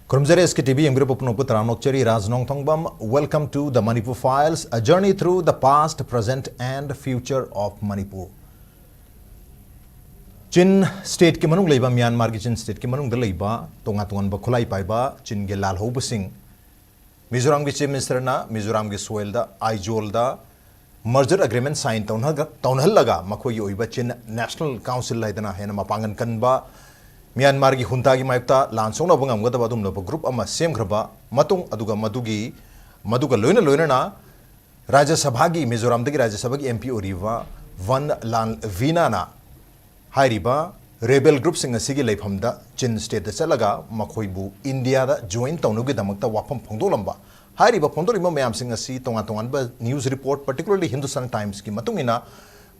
Kurumzare SKTV Imgir Pupunopu Taramokcheri Raz NONGTHOMBAM. Welcome to the Manipur Files, a journey through the past, present and future of Manipur. Chin state ki manung leiba Myanmar ki Chin state ki manung da leiba tonga tongan ba khulai paiba Chin ge lal hobu sing Mizoram ki chief minister na Mizoram ki soil da Aizol da merger agreement sign taunhal laga makhoi oiba Chin National Council laidana hena mapangan kanba Myanmar ki junta ki mayukta lansong na bangam gada badum loba group ama sem graba matung aduga maduga loina na Rajya Sabha ki Mizoram dagi Rajya Sabha ki MP oriva Van Lan Vina na Hairiba rebel group sing asigi leifamda Chin state da chalaga makhoibu India da join taunugi damakta wapam phongdolamba Hairiba phongdolima mayam sing asi tongan ba news report particularly Hindustan Times ki matungina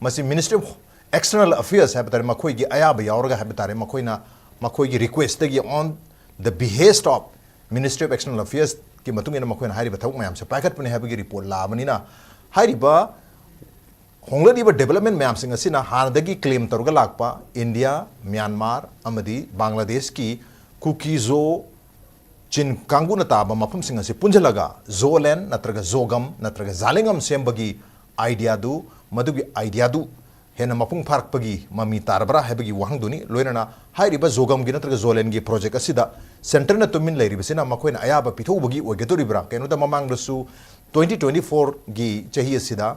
masi Ministry of External Affairs habatare makhoi gi ayaba yauraga habatare makhoina makhoi gi request gi on the behest of Ministry of External Affairs ki matungina makhoina hairiba thawuk mayam se paikat pune habagi report labanina hairiba Hongladi ba development mayam sing asina hanadagi claim taruga lakpa India, Myanmar, amadi Bangladesh ki Kukizo Chin Kangu na taba mapam sing asi punjalaga Zolen natraga Zogam natraga Zalingam sembagi idea du madugi idea du hena mapung park pagi mami tarbara hebagi wahang duni loina hairiba Zogam gi natraga Zolen gi project asida center na tumin leiri basina makoina ayaba pitho bagi ogetori bra keno da mamang rusu 2024 gi chahi asida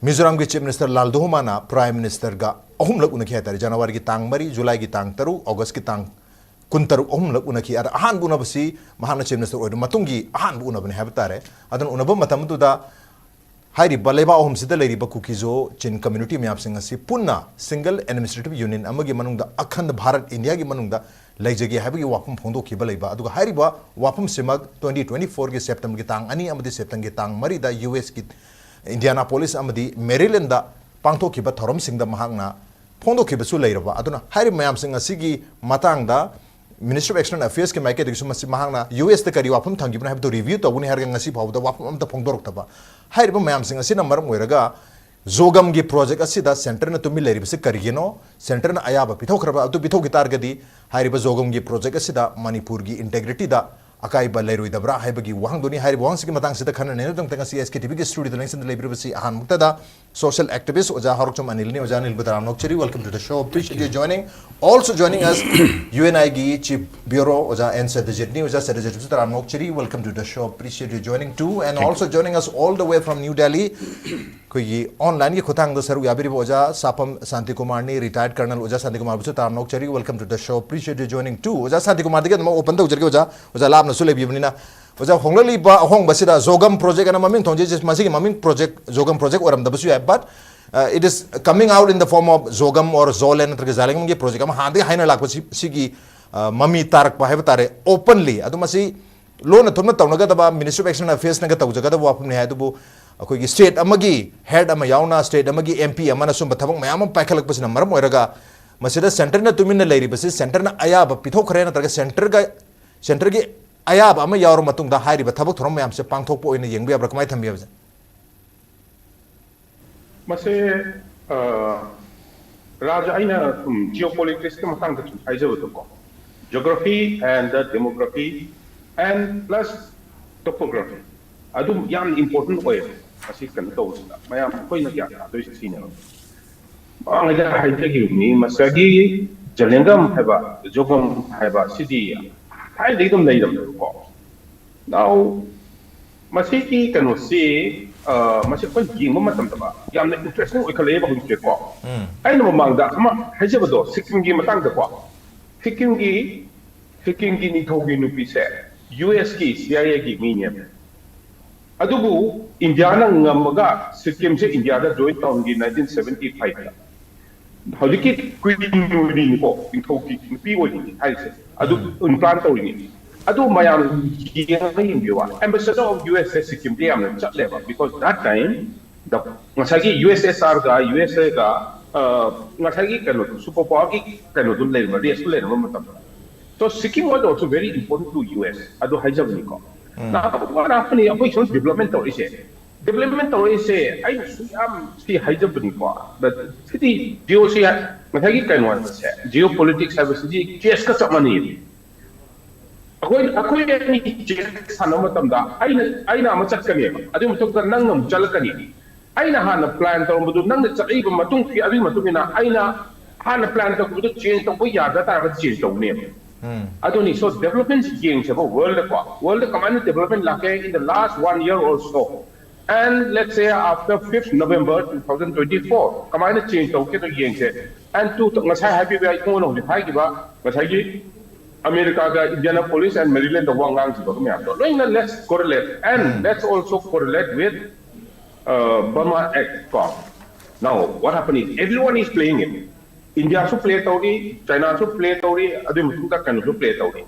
Mizoram ki Chief Minister Laldohumana Prime Minister ga ahumlak unaki hatari January ki tang mari July ki tang taru August ki tang kuntaru ahumlak unaki ar ahan buna basi mahana Chief Minister oidu matungi ahan buna bani habatare adun unaba matam tu da hairi baleba ahum sida leiri ba Kukizo Chin community me apsing asi punna single administrative union amagi manung da akhand Bharat India gi manung da leijagi habagi wapum phongdo ki balaiba aduga hairi ba wapum simag 2024 ki September ki tang ani amadi September ki tang mari da US ki Indianapolis amadi Maryland da pangtho ki ba thorom sing da mahangna phongdo ki basu leiraba aduna hairi mayam sing asigi matang da Ministry of External Affairs ke maike disu masi mahangna US da kari wapum thangi bna habdo review to buni harga ngasi phawda wapum amta phongdorok taba hairi ba mayam sing asina maram oiraga Zogam gi project asida center na tumi leiri base karigeno center na ayaba pithokraba adu pitho gitar gadi hairi ba Zogam gi project asida Manipur gi integrity da akai ba leiroi da bra haibagi wahang doni hairi wahang sigi matang sida khana ne dong tanga SKTV ke studio da lengsen da leibri basi ahan mukta da social activist oja HAOROKCHAM ANIL ni oja ANIL badaram nokcheri welcome to the show appreciate you joining also joining us UNI gi chief bureau oja SATYAJEET ni oja SATYAJEET badaram nokcheri welcome to the show appreciate you joining too and also joining us all the way from New Delhi koi online ki khotang da saru yabiri oja SAPAM SHANTIKUMAR ni retired colonel oja SHANTIKUMAR badaram nokcheri welcome to the show appreciate you joining too oja SHANTIKUMAR de ma open da ujarge oja lab na sule bibnina oja honglali ba hong basida Zogam project ana maming thongje masigi maming project Zogam project oram da basu ya but it is coming out in the form of Zogam or Zolen tra Zalingam ge project ama hande haina lakpa sigi mami tarak pa hebatare openly adu masi lo na thumna tawnaga da ba Ministry of External Affairs na ga tawjaga da wapum ne hadu akoi gi state amagi head ama yauna state amagi MP amana sum bathabang mayam paikhalak pasina maram oiraga masida center na tumin na leiri basi center na ayaba pithokre na tra center ge ayab ama yaur matung da hairi ba thabak thorom mayam se pangthok po ina yengbi abra kamai thambi abja mase raja aina geopolitics ke matang da aija to ko geography and demography and plus topography adum yam important way asi kan to da mayam koi na ya do sine ang ida haija gi ni masagi jalengam haba jogam haba sidi I think them later. Now, Masiki can see Masiko Jim Matamba. Yam interesting we can label him to call. I know among that, Hajabado, 16 game atang the call. Fikingi Nitogi Nupi said, US keys, CIA give me. Adubu, Indiana Namaga, Sikkim say India joined on in 1975. How did it quit in for people I said. Adu implant ini. Adu mayam yang juga. Ambassador of USS Sikkim dia ambil cak lebar because that time the ngasagi USSR ga USA ga ngasagi kalau superpower ki kalau tu lebar dia tu lebar macam. So Sikkim was also very important to US. Adu hijab ni ko. Nah, apa ni apa isu developmental isi. Developmental isi, ay si hijab ni ko. But siti geopolitics have a case ka mana ini. ꯑꯩꯈꯣꯏ ꯑꯅꯤ chess ꯁꯥꯟꯅꯕ ꯃꯇꯝꯗ ꯑꯩꯅ ꯑꯃ ꯆꯠꯀꯅꯦꯕ ꯑꯗꯨꯒꯤ ꯃꯇꯨꯡꯗ ꯅꯪꯅ ꯑꯃꯨꯛ ꯆꯠꯂꯛꯀꯅꯤ ꯑꯩꯅ ꯍꯥꯟꯅ ꯄ꯭ꯂꯥꯟ ꯇꯧꯔꯝꯕꯗꯨ ꯅꯪꯅ ꯆꯠꯂꯛꯏꯕ ꯃꯇꯨꯡꯒꯤ ꯑꯗꯨꯒꯤ ꯃꯇꯨꯡꯏꯟꯅ ꯑꯩꯅ ꯍꯥꯟꯅ ꯄ꯭ꯂꯥꯟ ꯇꯧꯕꯗꯨ ꯆꯦꯟꯖ ꯇꯧꯕ ꯌꯥꯗ ꯇꯥꯔꯒꯗꯤ ꯆꯦꯟꯖ ꯇꯧꯅꯦꯕ ꯑꯗꯨꯅꯤ ꯁꯣ ꯗꯦꯕꯂꯞꯃꯦꯟ ꯌꯦꯡꯁꯦꯕ ꯋꯥꯔꯜꯗ ꯀꯃꯥꯏꯅ ꯗꯦꯕꯂꯞꯃꯦꯟ ꯂꯥꯛꯀꯦ ꯏꯟ ꯗ last 1 year or so and let's say after 5th November 2024 kamaina change tawke to yengse and to ngasai happy ba ikono holi haigiba ngasai America ga Indiana police and Maryland the wangang jiba me amdo loina let's correlate and let's also correlate with Burma Act now what happened is everyone is playing it India also play tawri China also play tawri adu mutunga kan also play tawri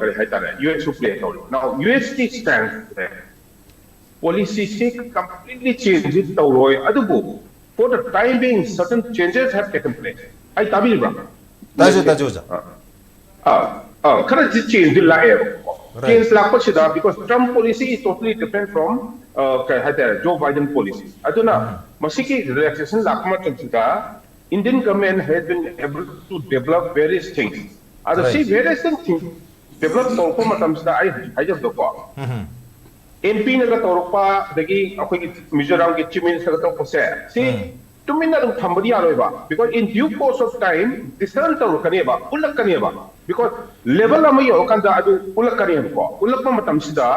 kare haitare US also play tawri now US stands there policy completely changed tawroi adubu for the time being certain changes have taken place I tabira tajo kind of change the layer change la pachida because Trump policy is totally different from Joe Biden policy aduna masiki relaxation la kuma Indian government has been able to develop various things see various things develop so matamsida I just do MP naga tawrpa dagi akhoi Mizoram ge chief minister ga tawpa se see tumina dum thambadi aroiba because in due course of time discern tawrkani ba ulakani ba because level ama yo kanda adu ulakani ko ulakma matam sida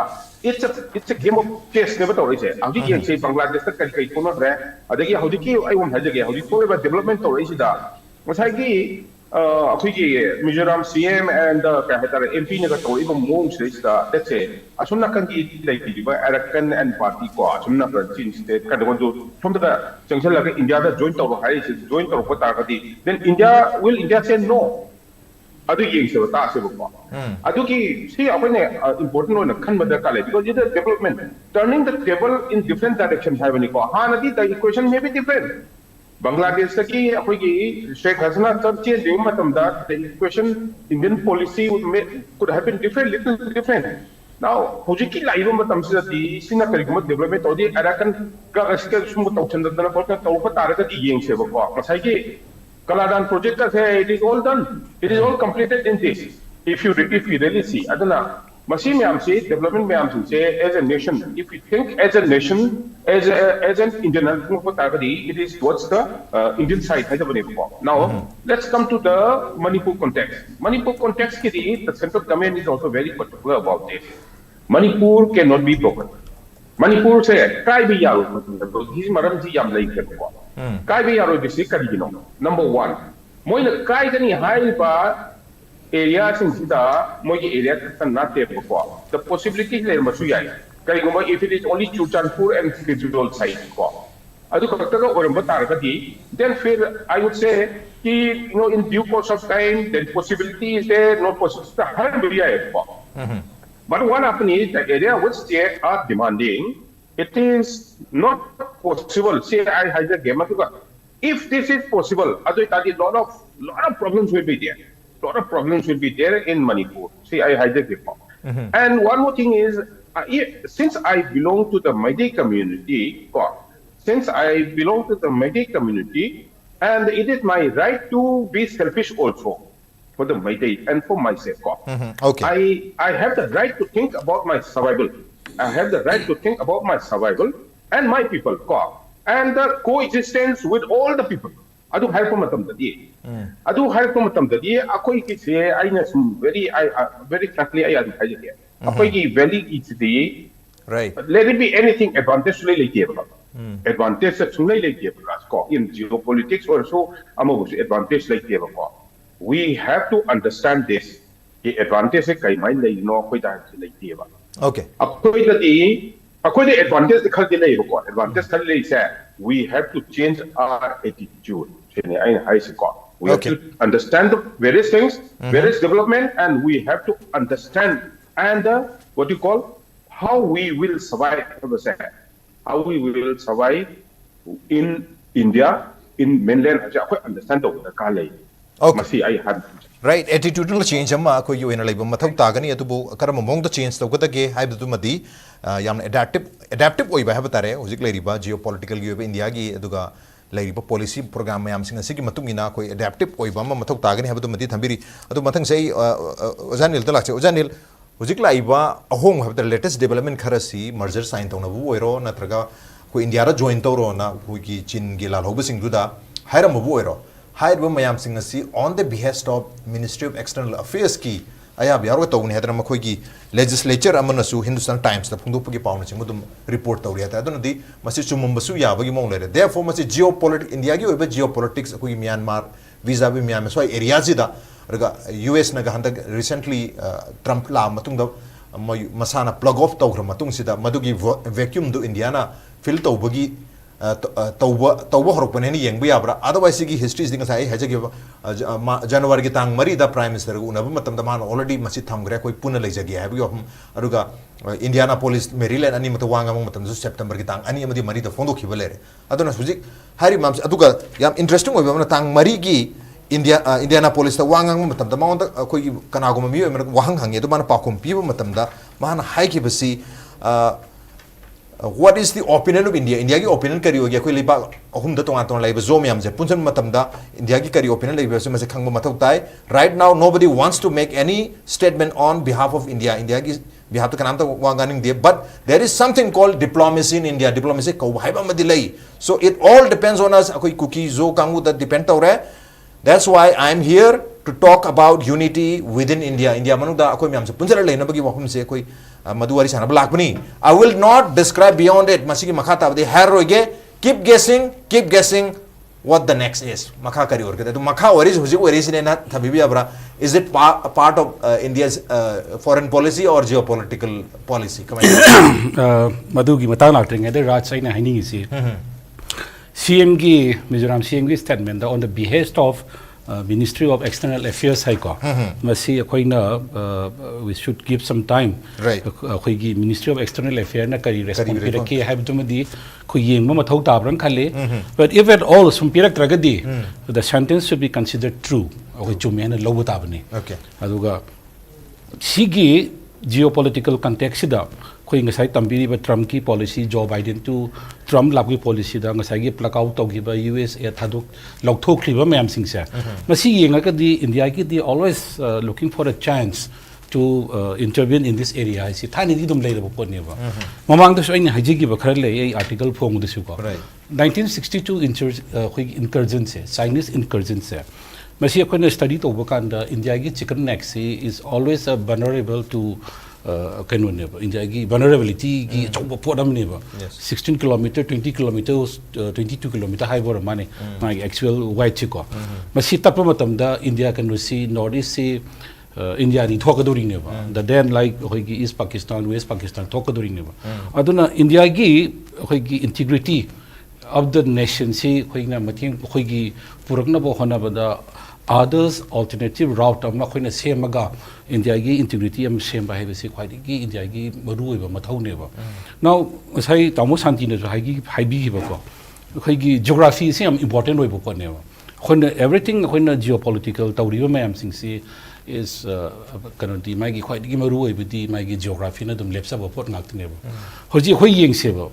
it's a game of chess never tawri se audi game se Bangladesh ta kai kono re adagi audi ki I won hajage audi ko ba development tawri sida masai ki akhoi Mizoram CM and MP naga tawri ba mong sida let's say asumna kan ki like ba Arakan and party ko asumna kan chin state kan go from the junction like India da join tawro hai join tawro ko ta kadi then India say no adu yeng se ta se ko adu ki see apne important one khan madha kale because it is development turning the table in different directions have any ko ha nadi the equation may be different Bangladesh ki apoi ki Sheikh Hasina church de matam da the equation Indian policy could have been little different now hojiki laiba matam se di sina karigma development odi arakan ka aska sumu tawchan da na ko tawpa taraka di yeng se ko masai ki Kaladan project it is all done. It is all completed in this. If you really see, adana masi me am say development me am say as a nation. If you think as a nation, as an Indian, it is towards the Indian side. Now let's come to the Manipur context. Manipur context the central government is also very particular about this. Manipur cannot be broken. Manipur say try be yaru. His madam ji yam like Kai be yaro bisi karigino. Number 1. Moina kai gani high ba area sing sida mogi area kan na te ko. The possibility le masu yai. Karigoma if it is only Chuchanpur and Kejurol side ko. Adu kakta ka oramba targati then fir I would say ki in due course of time then possibility is there no possibility har area ko. But what happened is the area which they are demanding it is not possible. See, I had a game. If this is possible, a lot of problems will be there. Lot of problems will be there in Manipur. See, I had a game. And one more thing is, since I belong to the Meitei community, and it is my right to be selfish also for the Meitei and for myself. Okay. I have the right to think about my survival. I have the right to think about my survival and my people, and the coexistence with all the people. Adu help matam dadi. Akoi ki se I very frankly I adu haje. Akoi ki value is the right. Let it be anything advantage le leke ba. Advantage se sunai leke ba ko in geopolitics also amabus advantage leke ba. We have to understand this. The advantage se kai mai le no koi da leke ba. Okay. Akoi the advantage the khal delay ko. Advantage khal le say we have to change our attitude. We have to understand the various things, various development, and we have to understand and what you call how we will survive. How we will survive in India, in mainland. Understand the kale. Okay. Right, attitudinal change amma ko yu ena laiba mathau tagani atubu karama mong the change tawgadage haibdu madi yam adaptive oiba habatare hojik lairiba geopolitical gi India gi aduga lairiba policy program mayam singa sigi matungina koi adaptive oiba ma mathau tagani haibdu madi thambiri adu mathang sei Ozanil talakse Ozanil ꯍꯧꯖꯤꯛ ꯂꯥꯛꯏꯕ ꯑꯍꯣꯡꯕ ꯍꯥꯏꯕꯗ latest development ꯈꯔꯁꯤ ꯃꯔꯖꯔ sign ꯇꯧꯅꯕꯕꯨ ꯑꯣꯏꯔꯣ ꯅꯠꯇ꯭ꯔꯒ ꯑꯩꯈꯣꯏ ꯏꯟꯗꯤꯌꯥꯗ join ꯇꯧꯔꯣꯅ ꯑꯩꯈꯣꯏꯒꯤ ꯆꯤꯟꯒꯤ ꯂꯥꯜꯍꯧꯕꯁꯤꯡꯗꯨꯗ ꯍꯥꯏꯔꯝꯕꯕꯨ ꯑꯣꯏꯔꯣ ꯍꯥꯏꯔꯤꯕ ꯃꯌꯥꯝꯁꯤꯡ ꯑꯁꯤ ꯑꯣꯟ ꯗ ꯕꯤꯍꯦꯁ ꯑꯣꯐ ꯃꯤꯅꯤꯁꯇ꯭ꯔꯤ ꯑꯣꯐ ꯑꯦꯛꯁꯇꯔꯅꯦꯜ ꯑꯐꯦꯌꯔꯁꯀꯤ ꯑꯌꯥꯕ ꯌꯥꯎꯔꯒ ꯇꯧꯒꯅꯤ ꯍꯥꯏꯗꯅ ꯃꯈꯣꯏꯒꯤ ꯂꯦꯖꯤꯁꯂꯦꯆꯔ ꯑꯃꯅꯁꯨ ꯍꯤꯟꯗꯨꯁꯇꯥꯟ ꯇꯥꯏꯝꯁꯇ ꯐꯣꯡꯗꯣꯛꯄꯒꯤ ꯄꯥꯎꯅꯆꯤꯡꯕ ꯑꯗꯨꯝ ꯔꯤꯄꯣꯔꯠ ꯇꯧꯔꯤ ꯍꯥꯏꯇꯥꯔꯦ ꯑꯗꯨꯅꯗꯤ ꯃꯁꯤ ꯆꯨꯝꯃꯝꯕꯁꯨ ꯌꯥꯕꯒꯤ ꯃꯑꯣꯡ ꯂꯩꯔꯦ ꯗꯦꯌꯔꯐꯣꯔ ꯃꯁꯤ ꯖꯤꯑꯣꯄꯣꯂꯤटिक्स ꯏꯟꯗꯤꯌꯥꯒꯤ ꯑꯣꯏꯕ ꯖꯤꯑꯣꯄꯣꯂꯤटिक्स ꯑꯩꯈꯣꯏꯒꯤ ꯃ꯭ꯌꯥꯟꯃꯥꯔ ꯚꯤꯖꯥꯕꯤ ꯃ꯭ꯌꯥꯟꯃꯥꯔ ꯁ꯭ꯋꯥꯏ ꯑꯦꯔꯤꯌꯥꯁꯤꯗ ꯑꯗꯨꯒ ꯌꯨꯑꯦꯁꯅꯒ ꯍꯟꯗꯛ ꯔꯤꯁꯦꯟꯠꯂꯤ ꯇ꯭ꯔꯝꯞ ꯂꯥꯛꯑ ꯃꯇꯨꯡꯗ ꯃꯣꯏ ꯃꯁꯥꯅ ꯄ꯭ꯂꯒ ꯑꯣꯐ ꯇꯧꯈ꯭ꯔ ꯃꯇꯨꯡꯁꯤꯗ ꯃꯗꯨꯒꯤ ꯚꯦꯛꯌꯨꯝꯗꯨ ꯏꯟꯗꯤꯌꯥꯅ ꯐꯤꯜ ꯇꯧꯕꯒꯤ तौब हरपने येंब याब्रा अदरवाइज सिगी हिस्ट्रीज दिंग साइ हाइजगिब जनवरी की तांग मरी दा प्राइम मिनिस्टर उनब मतम मान ऑलरेडी मसी थमग्रे कोई पुन लेजगे हाइबि हम अरुगा इंडियाना पोलिस मेरीलैंड अनि मत वांगा मतम सेप्टेम्बर की तांग अनि अमदि मरी दा फोंदोखिब लेरे अदुना हुजिक हारि मामस अदुगा याम इंटरेस्टिंग ओइबा तांग मरी की इंडियाना पोलिस दा वांगा मतम दा माउंट कोई कनागुम मी वाहंग हंगे तो मान पाखुम पीब मतम दा मान हाइकिबसी what is the opinion of India? India की opinion करी होगी कोई लिबा अहुम द तोंगा तोंगा लाइब जो म्याम जे पुंजन मतम दा India की करी opinion लाइब से मसे खंगो मथौ ताई right now nobody wants to make any statement on behalf of India की behalf तो कनाम तो वांगानिंग दे but there is something called diplomacy in India diplomacy को हाइबा मदि लई so it all depends on us कोई कुकी जो कांगु द depend तौरे that's why I am here to talk about unity within India Manu दा कोई म्याम से पुंजर लेना बगी वापम से कोई मधुवारी साना ब्लाकबनी I will not describe beyond it मसी की मखा ताबदे हर रोगे keep guessing what the next is मखा करी और कहते तो मखा वरीज हुजी वरीज ने ना थबीबी अबरा is it part of India's foreign policy or geopolitical policy मधु की मतांग लाक्टिंग है राज साइन हाइनिंग इसी CM की मिजोरम CM की statement on the behest of Ministry of External Affairs है को मसी कोई ना we should give some time कोई की Ministry of External Affairs ना करी respond फिर कि है तो मधी कोई ये मम थोक ताबरन खाले but if at all सुम्पीरक तरगदी the sentence should be considered true कोई चुम्मे ना लोग ताबने अदुगा सीगी geopolitical context दा कोई नसाई तंबीरी ट्रम्प की policy Joe Biden to Trump लाभ की पॉलिसी दा नसाई की प्लक आउट तौगिबा US ए थादुक लौथोखलिबा मयाम सिंगसे मसी येंगकदी इंडिया की दी always looking for a chance to intervene in this area इसी थानी दी दुम लेरबो पोनेबा ममांग दस ओइन हाइजिगिबा खर ले ए आर्टिकल फोंग दसु को 1962 incursion से चाइनीज incursion से मसी अखोने स्टडी तौबा कांदा इंडिया की चिकन नेक से is always vulnerable to India की vulnerability की चौबा पोडम नेबा 16 किलोमीटर 20 किलोमीटर 22 किलोमीटर हाई बोर माने मागी एक्चुअल वाइट चिको मसी तप मतमदा इंडिया कनुसी नॉर्थ ईस्ट से इंडिया नी थोकदोरी नेबा द देन लाइक होगी ईस्ट पाकिस्तान वेस्ट पाकिस्तान थोकदोरी नेबा अदुना इंडिया की होगी इंटीग्रिटी of the nation से होइना मथिंग होगी पुरकनबो होनाबदा others alternative route amna khoina semaga India gi integrity am semba hai bese khwai gi India gi maru oiba mathau ne ba now sai tamo santi ne hai gi bi gi ba ko khoi gi geography se am important oiba ko ne ba khoina everything khoina geopolitical tawri ba mayam sing se is kanoti mai gi khwai gi maru oiba di mai gi geography na dum lepsa ba pot ngak ne ba hoji khoi yeng se ba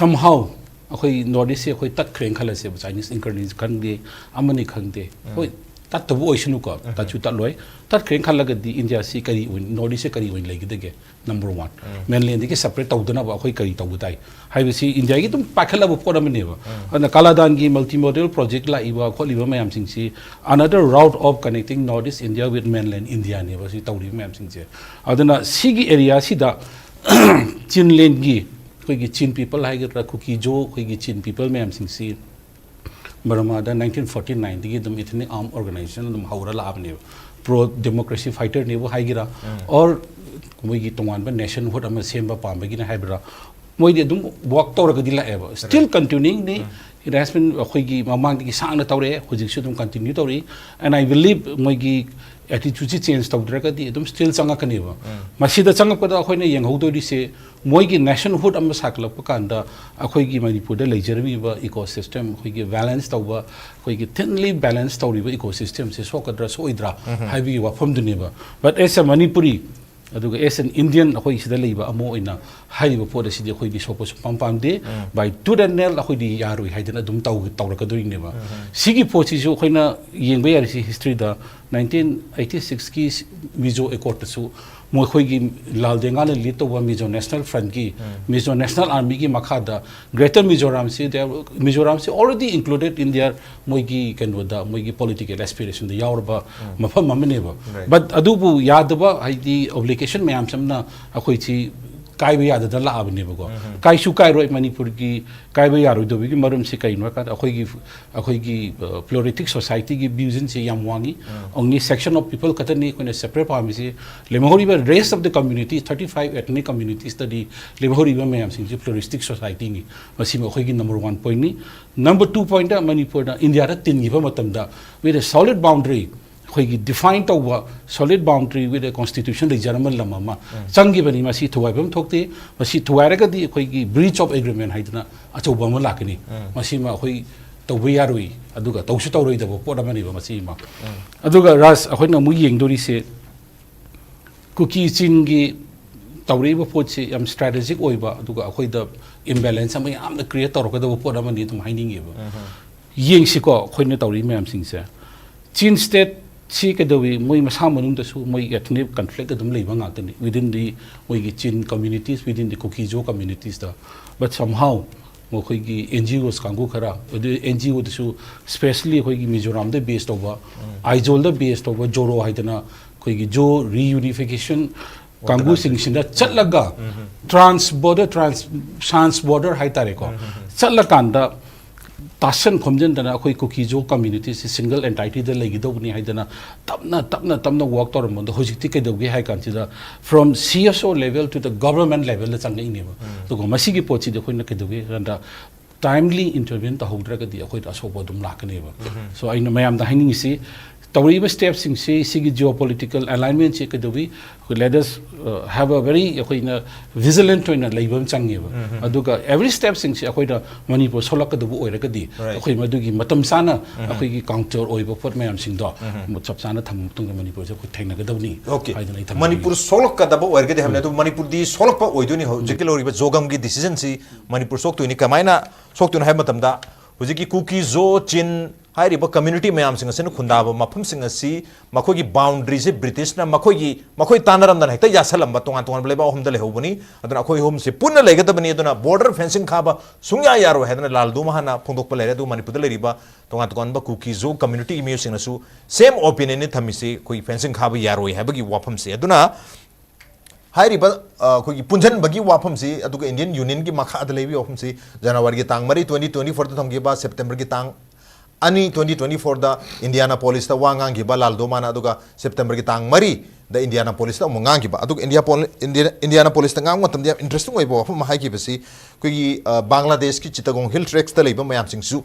somehow अखोई north east से अखोई तक क्रें खल से Chinese इंकर्नेस खंगे अमनी खंगे होय तत तबु ओइसनु को तचु तलोय तत क्रें खलगदी इंडिया से करी नॉर्थ ईस्ट से करी ओइन लेगिदगे नंबर 1 मेनलैंड के सेपरेट तौदना बा अखोई करी तौबुताई हाइबसी इंडिया की तुम पाखलबु पोरम नेबा अन कालादान की मल्टी मॉडल प्रोजेक्ट ला इबा खोलिबा मयाम सिंग सी another route of connecting north east India with mainland India नेबा सी तौरी मयाम सिंग से अदना सीगी एरिया सिदा चिनलैंड की कोई चीन पीपल है कि कुकी जो कोई चीन पीपल में हमसिंग सी बर्मा दा 1949 दिगी दम इतने आर्म ऑर्गेनाइजेशन दम हाउरा लाबने प्रो डेमोक्रेसी फाइटर ने वो हाइगिरा और कोई की तोंगान बा नेशन हुड अम सेमबा पामबगी ना हाइबरा मोय दे दम वर्क तौरगदी लाएबा स्टिल कंटिन्यूइंग ने इट हैज बीन कोई की ममांग की सांग तौरे हुजिक दम कंटिन्यू तौरी एंड आई बिलीव मोय की एटीट्यूड चेंज तौद्रगदी दम स्टिल चंगकनेबा मसीदा चंगपदा अखोइना यंगहौदोरी से मोय की नेशनहुड अम साकलप कांदा अखोइ की मणिपुर दा लेजरबीबा इकोसिस्टम अखोइ की बैलेंस तौबा अखोइ की थिनली बैलेंस तौरीबा इकोसिस्टम से सोकद्रा सोइद्रा हाइबी वाफम दुनेबा but as a Manipuri aduga as an Indian akoi sida leiba amo ina haiba poda sidi akoi di sopo pam pam de by to the nail akoi di yaroi haidana dum tawra kadoi neba sigi pochi jo akoi na yengba yari si history da 1986 ki Mizo Accord su moi khoi gi lal denga le lit to Mizo National Front ki Mizo National Army ki makhada Greater Mizoram se Mizoram se already included in their moi gi kenwoda moi gi political aspiration the yaurba mafam mamneba but adubu yadaba haidi obligation mayam samna akoi chi kai ba yada da la abne bago kai su kai roi Manipur ki kai ba yaro do gi marum se kai no ka akoi gi pluralistic society gi vision se yam wangi only section of people katani kone separate parmi se lemahori ba rest of the community 35 ethnic communities study lemahori ba mayam sing je pluralistic society ni masi ma akoi gi number 1 point ni number 2 point da Manipur da India ra tin gi ba matam da with a solid boundary defined over solid boundary with a constitution the German lamama changi bani masi thuwaibam thokte masi thuwairaga di khoi breach of agreement haidna achobam lakani masi ma khoi tawiyarui aduga tawsu tawroi da po damani ba masi ma aduga ras akhoina mu yengdori se cookie chin gi tawri ba pot se am strategic oiba aduga akhoi da imbalance am yam na create torka da po damani tum haining ba yeng si ko khoina tawri mayam sing se Chin state si kadawi moi masa manung dasu moi ethnic conflict adum leiba ngakani within the moi Chin communities within the Kokijo communities da but somehow mo khoi gi NGOs kangu khara NGO dasu especially khoi gi Mizoram da based over Aizol da based over Joro haidana khoi gi jo reunification kangu sing sinda chatlaga trans border hai tare ko chatlakanda Tashan Komjan dana akoi Kokijo communities single entity da lagi do ni haidana tapna work tor mon hojikti ke dogi hai consider from CSO level to the government level la changai ni ba to masi gi pochi de khoina ke dogi randa timely intervene ta hodra ka di akoi ta so bodum lakane ba so I know mayam da haining si tawriba steps sing si geopolitical alignment che ke dogi let us have a very akhoina vigilant in a laibam changi ba aduga every step sing si akhoida Manipur solak ka dubu oira ka di akhoi madugi matam sana akhoi gi counter oiba pot mayam sing do chap sana tham tung Manipur se ko thaina ka dabni Manipur solak ka dabu oira ka di hamne to Manipur di solak pa oiduni ho jekil ori ba zogam gi decision si Manipur sok to ni kamaina sok to na hai matam da hujiki kuki zo chin हाइरिबा community मैम सिंग खुंदाब मफम सिंग मखोगी boundary से British ना मखोई तानरमदन हेक्ता यासलम तोंगान तोंगान लेबा होम द लेहोबनी अदना अखोई होम से पुन्न लेगदबनी अदना बॉर्डर फेंसिंग खाबा सुंया यारो हेदना लालदु महाना फोंदोक लेरे दु मणिपुर लेरिबा तोंगान तोंगान बा Kuki-Zo community image सिंगसु same opinion नि थमिसे कोई फेंसिंग खाबा यारो हेबगी वाफम से अदना हाइरिबा कोई पुंजन बगी वाफम से अदुगा इंडियन यूनियन की मखा द लेबी वाफम से जनवरी की तांग मरी 2024 द थमगे बा सितंबर की तांग Ani 2024 da Indianapolis da wangang giba laldo mana aduga September ki tang mari da Indianapolis da mongang giba aduga Indianapolis da ngang matam dia interesting oi bo mahai ki basi koi Bangladesh ki Chittagong Hill Tracks da leiba mayam sing su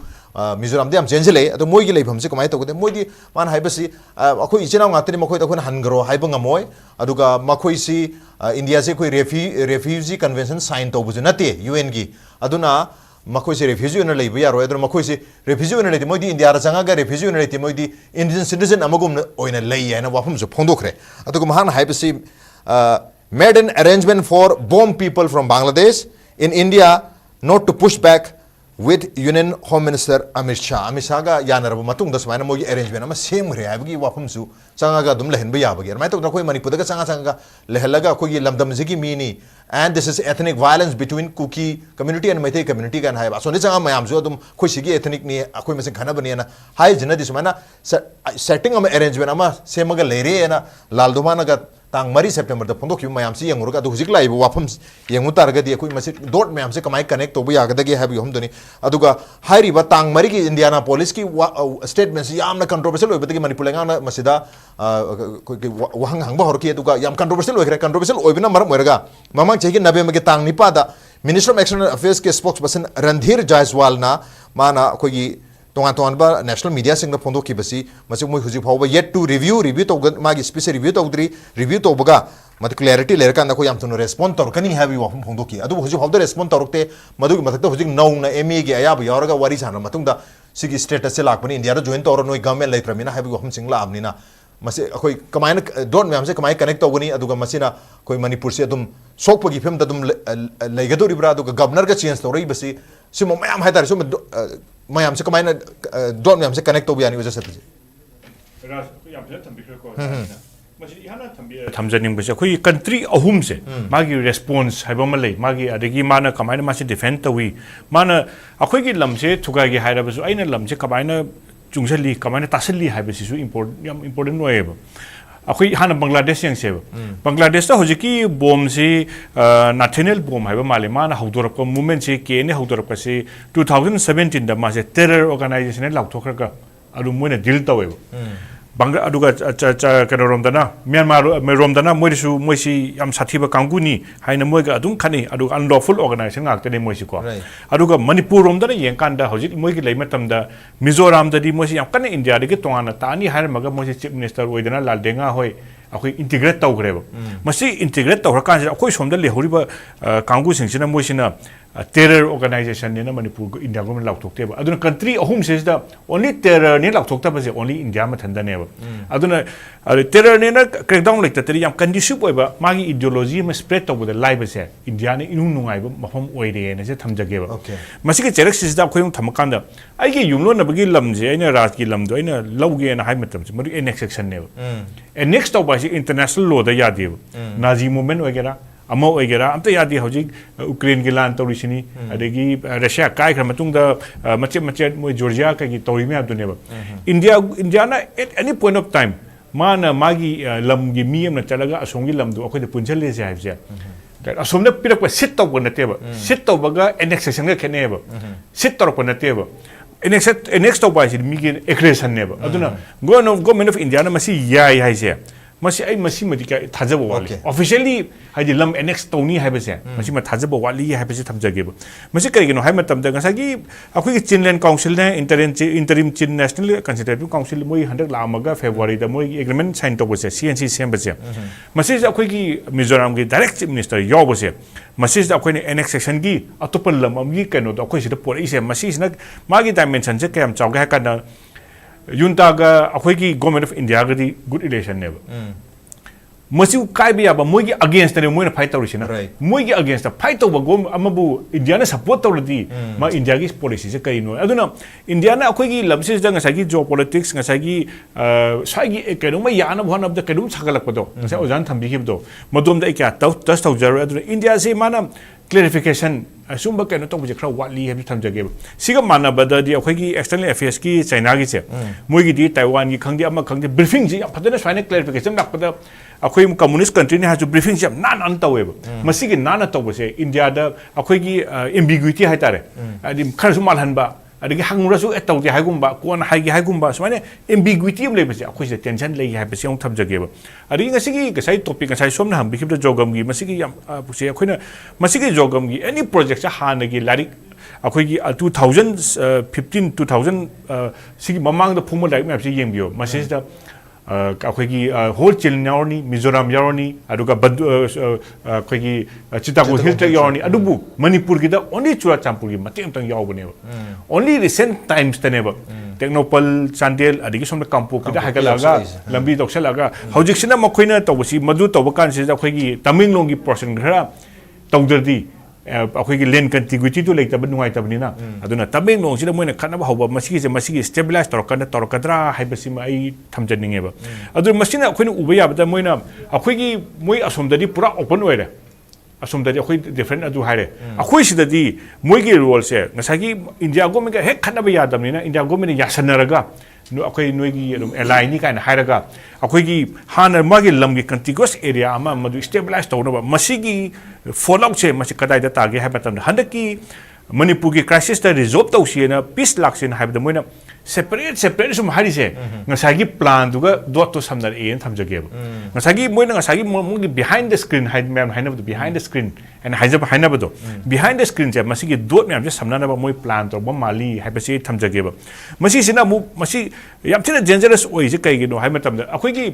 Mizoram de am jenjele adu moi gi leibam se kamai to de moi di man hai basi akhoi ichina ngatri makhoi da khon hangro hai bang amoi aduga makhoi si India se koi refugee convention sign to bu nate UN gi aduna मखोई से refugee उन लेबा यारो other मखोई से refugee उन लेति Modi India रा चंगा refugee उन लेति Modi Indian citizen अमगुम ओइना लई याना वाफम से फोंदोखरे अतुग महान हाइबसी made an arrangement for bomb people from Bangladesh in India not to push back with Union Home Minister Amit Shah ga yanaraba matung das maina mogi arrangement ama same re habgi wafam su changa ga dum lehen ba yabagi mai to koi Manipur ga changa lehalaga koi lamdam zigi mini and this is ethnic violence between Kuki community and Meitei community kan hai so ni changa mayam su dum koi sigi ethnic ni koi mesin khana bani na hai jina dis maina setting ama arrangement ama same ga lere na laldumana ga tang mari September da pondok yu mayam si yang urga du hujik lai wafam yang utar ga di koi masi dot mayam se kamai connect to bu ya ga ge habi hom doni aduga hairi ba tang mari ki Indianapolis ki statements yam na controversial oibati ki Manipur lenga na masida wahang hang ba hor ki aduga yam controversial oibina maram oiraga mamang chegi November ki tang nipa da Minister of External Affairs ke spokesperson Randhir Jaiswal na mana koi tongan ba national media sing na phondo ki basi masi moi huji phawba yet to review to magi special review to baga mat clarity ler kan ko yam tuno respond tor kani habi wa phondo ki adu huji phawda respond torokte madu mathak huji nau na MA ge aya ba yaraga wari sana matung da sigi status se lakbani India ra join tor noi government lai pramina habi wa sing la amni na मसे अखोई कमायन dot ma'am से कमाय connect तौगनी अदुगा मसिना कोई मणिपुर से तुम सोकपगी film दा तुम लेगदोरिब्रा अदुगा governor का चेंज तौरई बसी सिम मैम हाइतार सुम मैम से कमायन डॉट मैम से कनेक्ट तौबयानी वजह से थमजनिंग बसे अखोई कंट्री अहुम से मागी रेस्पॉन्स हाइबा मले मागी अदगी माना कमायन मासे डिफेंड तवी माना अखोई की लमसे थुगागी हाइराबसु आइना लमसे कमायन चुंगसली कमायन तासली हाइबसिसु इम्पोर्टेंट ओएबा अखोई हाना बांग्लादेश यंगसे बांग्लादेश ता होजिकी बॉम्ब से नेशनल बॉम्ब हाइबा माले माना हौदोरप मूवमेंट से केने हौदोरप से 2017 दा मासे टेरर ऑर्गेनाइजेशन लाउथोखरगा अदु मोइना डील तवेबा बांग्ला अदुगा कनोरोमदना म्यांमार मेरोमदना मोइसु मोइसी याम साथीबा कांगुनी हाइना मोइगा अदुम खानी अदु अनलॉफुल ऑर्गेनाइजेशन गाक्तने मोइसी को अदुगा मणिपुर रोमदना येंकांदा हौजिक मोइगी लेमतमदा मिजोराम ददी मोइसी याम कने इंडिया दगे तोंगाना तानी हारमगा मोइसी चीफ मिनिस्टर ओइदना लालदेंगा होय अखोई इंटीग्रेट तौग्रेबा मसी इंटीग्रेट तौरकान अखोई सोमदा लेहौरिबा कांगु सिंगसिना मोइसिना टेरर ऑर्गेनाइजेशन ने मणिपुर इंडिया गवर्नमेंट लाउथोक्तेबा अदुना कंट्री अहुम सेदा ओनली टेरर ने लाउथोक्तबसे ओनली इंडिया मथंदनेबा अदुना टेरर ने क्रैकडाउन लेक्ततरी याम कंडीसिव ओइबा मागी आइडियोलॉजी में स्प्रेड तौबदा लाइबसे इंडिया ने इनु नुंगाइबा मफम ओइरे ने से थमजगेबा मसिके चेरेक्सिसदा अखोई थमकांदा आइगे युमलोनबगी लमजे आइना राज की लमदो आइना लौगे ना हाइ मतमसे मरु एनेक्सेक्शन नेबा एनेक्स तौबासी इंटरनेशनल लॉ दा यादेबा नाजी मूवमेंट वगैरह अमो ओइगेरा अमत यादी हौजिक यूक्रेन की लान तौरिसिनी अदेगी रशिया कायखर मतुंगदा मचे मचे मोय जॉर्जिया की तौरी में अदुनेबा इंडिया ना at any point of time माना मागी लम की मी अमना चलगा असोंगी लमदो अखोय पुंजले से हाइबसे असोमने पिरक सिट तौब नतेबा सिट तौबगा एनेक्सेशन का खेनेबा सिट तौरप नतेबा एनेक्स तौबा से मी की एग्रेशन नेबा अदुना गवर्नमेंट ऑफ इंडिया ना मसी याय हाइसे मसी आई मसी मदि का थाजब वाली ऑफिशियली हाइदि लम एनेक्स तौनी हाइबसे मसी म थाजब वाली हाइबसे थमजगेबा मसी करिगिनो हाइ मतम दा गसागी अखोई चिनलैंड काउंसिल ने इंटरिम चिन नेशनल कंसल्टेटिव काउंसिल मोई 100 लामगा फेब्रुवारी दा मोई एग्रीमेंट साइन तौबसे सीएनसी सेमबसे मसी अखोई की मिजोराम की डायरेक्ट चीफ मिनिस्टर यावबसे मसी अखोई ने एनेक्सेशन की अतोप लम अमगी कनो दा अखोई सिदा पोरइसे मसी सिना मागी डायमेंशन से कयम चावगे हाकना युनतागा अखोई की गवर्नमेंट ऑफ इंडिया गदी गुड रिलेशन नेबा मसी कायबे याबा मोइगी अगेंस्ट ने मोइना फाइट तौरिसिना मोइगी अगेंस्ट फाइट तौबा गोम अमबु इंडिया ने सपोर्ट तौरदी मा इंडिया की पॉलिसी से करिनो अदुना इंडिया ना अखोई लमसिस दा ngसागी जियोपॉलिटिक्स ngसागी स्वागी केनो मा याना भवन ऑफ द केदुम छगलकपदो ngसा ओजान थंबिखिबदो मदोम दा क्या टच तौजरो अदुना इंडिया से माना क्लेरिफिकेशन असुंबा केनो तौबजे खरा वाली है थमजगे सिगा मानबददी अखोई एक्सटर्नल अफेयर्स की चाइना की से मोइगी दी ताइवान की खंगदे अमा खंगदे ब्रीफिंग जी फदना स्वाने क्लेरिफिकेशन लापदा अखोई कम्युनिस्ट कंट्री ने हाजु ब्रीफिंग से नान तौवेबा मसिगी नान तौबसे इंडिया दा अखोई की एम्बिग्युइटी हाइतारे अदि खरसु मालहनबा अदगी हंगरसु एतौदे हाइगुंबा कोन हाइगी हाइगुंबा स्वाने एम्बिग्युइटी अम लेबसे अखोई से टेंशन लेई हाइबसे ओं थमजगेबा अदि ngसिगी गसाई टॉपिक ngसाई सोमना हम बिखिबद जोगम की मसिगी याम पुसे अखोइना मसिगी जोगम की एनी प्रोजेक्ट हानगी लारिक अखोई की 2015 2000 सिगी ममांग द फुम लाइक मैप से येंबियो मसिस दा अखोई की होल चिल यावनी मिजोराम यावनी अदुगा अखोई की चितागो हिल यावनी अदुबु मणिपुर की दा ओनली चुराचामपुर की मतें तंग यावबनेबा ओनली रिसेंट टाइम्स तनेबा टेक्नोपल चांदेल अदगी सोम कांपो की दा हागलागा लंबी तोक्सलागा हौजिक्सिना मखोइना तौबसी मदु तौबकान से अखोई की तमिंगलोंग की पर्सन खरा तौदरदी अखोई की लैंड कंटिग्युइटी तो लेतब नुंगाइतबनिना अदुना तमिंगलोंग सिदा मोइना खनबा हौबा मसिगी स्टेबलाइज तौरकदरा हाइबसि मा आई थमजनिंगेबा अदु मसिना अखोइना उबा याबदा मोइना अखोई की मोइ असोमददी पूरा ओपन ओइरे असोमददी अखोई डिफरेंट अदु हाइरे अखोई सिददी मोइगी रोल से ngसागी इंडिया गवर्नमेंट का हेक खनबा यादबनिना इंडिया गवर्नमेंट यासनरगा अखोई नोइगी एलाइनी काइना हाइरगा अखोई की हाना मागी लमगी कंटिगुअस एरिया अमा मदु स्टेबलाइज तौनबा मसिगी फॉलोआउट से मसि कदाइदा तागे हाइबतम हंदकी मणिपुर की क्राइसिस ता रिजॉल्व तौसिना पीस लाक्सिन हाइबद मोइना सेपरेट सुम हारिसे ngसागी प्लान दुगा डॉट तो समनर ए थमजगेब ngसागी मोइना ngसागी मोगी बिहाइंड द स्क्रीन हाइड मैम हाइनबद बिहाइंड द स्क्रीन एंड हाइजब हाइनबदो बिहाइंड द स्क्रीन से मसिगी डॉट मैम जे समननबा मोइ प्लान तो माली हाइबसे थमजगेब मसि सिना मु मसि याम थिना डेंजरस ओइ जे कइगिनो हाइमतम अखोई की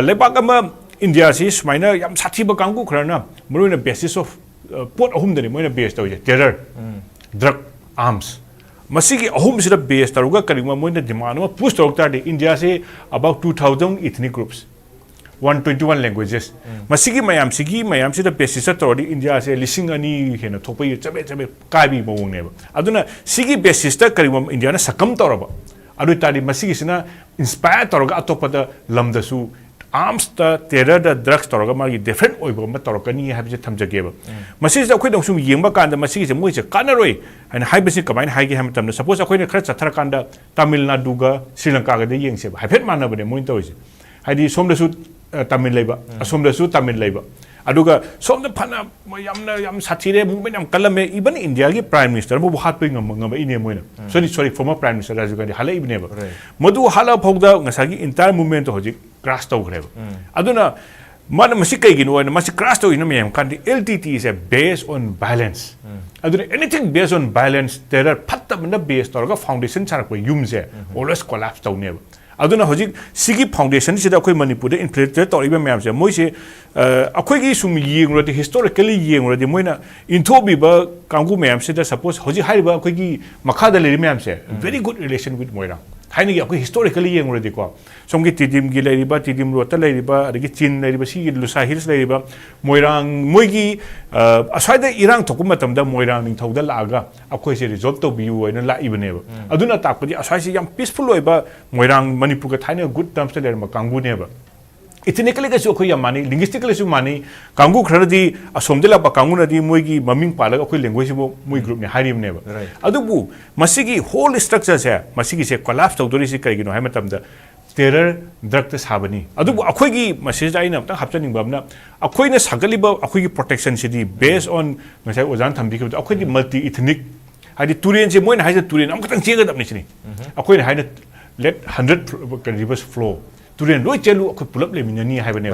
लेबाक अमा इंडिया से सुमाइना याम साथीबा कांगु खरना मरुइना बेसिस ऑफ पोट अहुमदनी मोइना बेस तौजे terror drug arms masigi ahum sida base taruga karima moina demand ma push torok tardi India se about 2000 ethnic groups 121 languages masigi mayam sida basis tordi India se lising ani hena thopai chabe kai bi mawong ne aduna sigi basis ta karima India na sakam toraba adu tadi masigi sina inspire toroga atopa da lamda su arms ta terror da drugs toroga magi different oiba ma torokani habje thamjageba masigi akhoi dong sum yengba kanda masigi se moi se kanaroi and haibasi kamai haigi ham tamna suppose akhoi ne khara chathara kanda Tamil Nadu ga Sri Lanka ga de yengse haiphet manna bane moi toise haidi somda su Tamil laiba asomda su Tamil laiba aduga somda phana yam sathire movement yam kalame even India gi prime minister bu hat pe ngam ine moina sorry former prime minister Rajiv Gandhi hala ibne ba madu hala phogda ngasagi entire movement hoji crash taw greba aduna man masi kai gino na masi crash taw ina mem kan LTT is a based on violence aduna anything based on violence terror phatta na based torga foundation charak ko yumse always collapse taw ne aduna hoji sigi foundation sida akhoi Manipur de infiltrate toriba mayam se moi se akhoi gi sum yeng rodi historically yeng rodi moina inthobi ba kangu mayam sida suppose hoji haiba akhoi gi makha da le mayam se very good relation with moira haini gi akhoi historically yeng rodi ko somgi tidim gi leiriba tidim rota leiriba adagi chin leiriba si lusa hills leiriba moirang moigi aswaida irang thokum matam da moirang ning thauda laaga akhoi se resolve to biu oina la ibneba aduna takpadi aswai se yam peaceful oiba moirang Manipur ka thaina good terms te lerma kangu neba ethnically ka su akhoi yam mani linguistically su mani kangu khradi asomdela ba kangu nadi moigi maming pala akhoi language bo moi group ne harim neba adubu masigi whole structure se masigi se collapse tawdori si kai gino hai matam da terror drug ta sabani adubu akhoi gi message aina ta hapchaning babna akhoi na sagali ba akhoi gi protection city based on ngasai ozan thambi ki akhoi gi multi ethnic hadi turen se moina haida turen am katang chega dab ni chini akhoi na haida let 100 rivers flow turen loi chelu akhoi pulap le minani haiba ne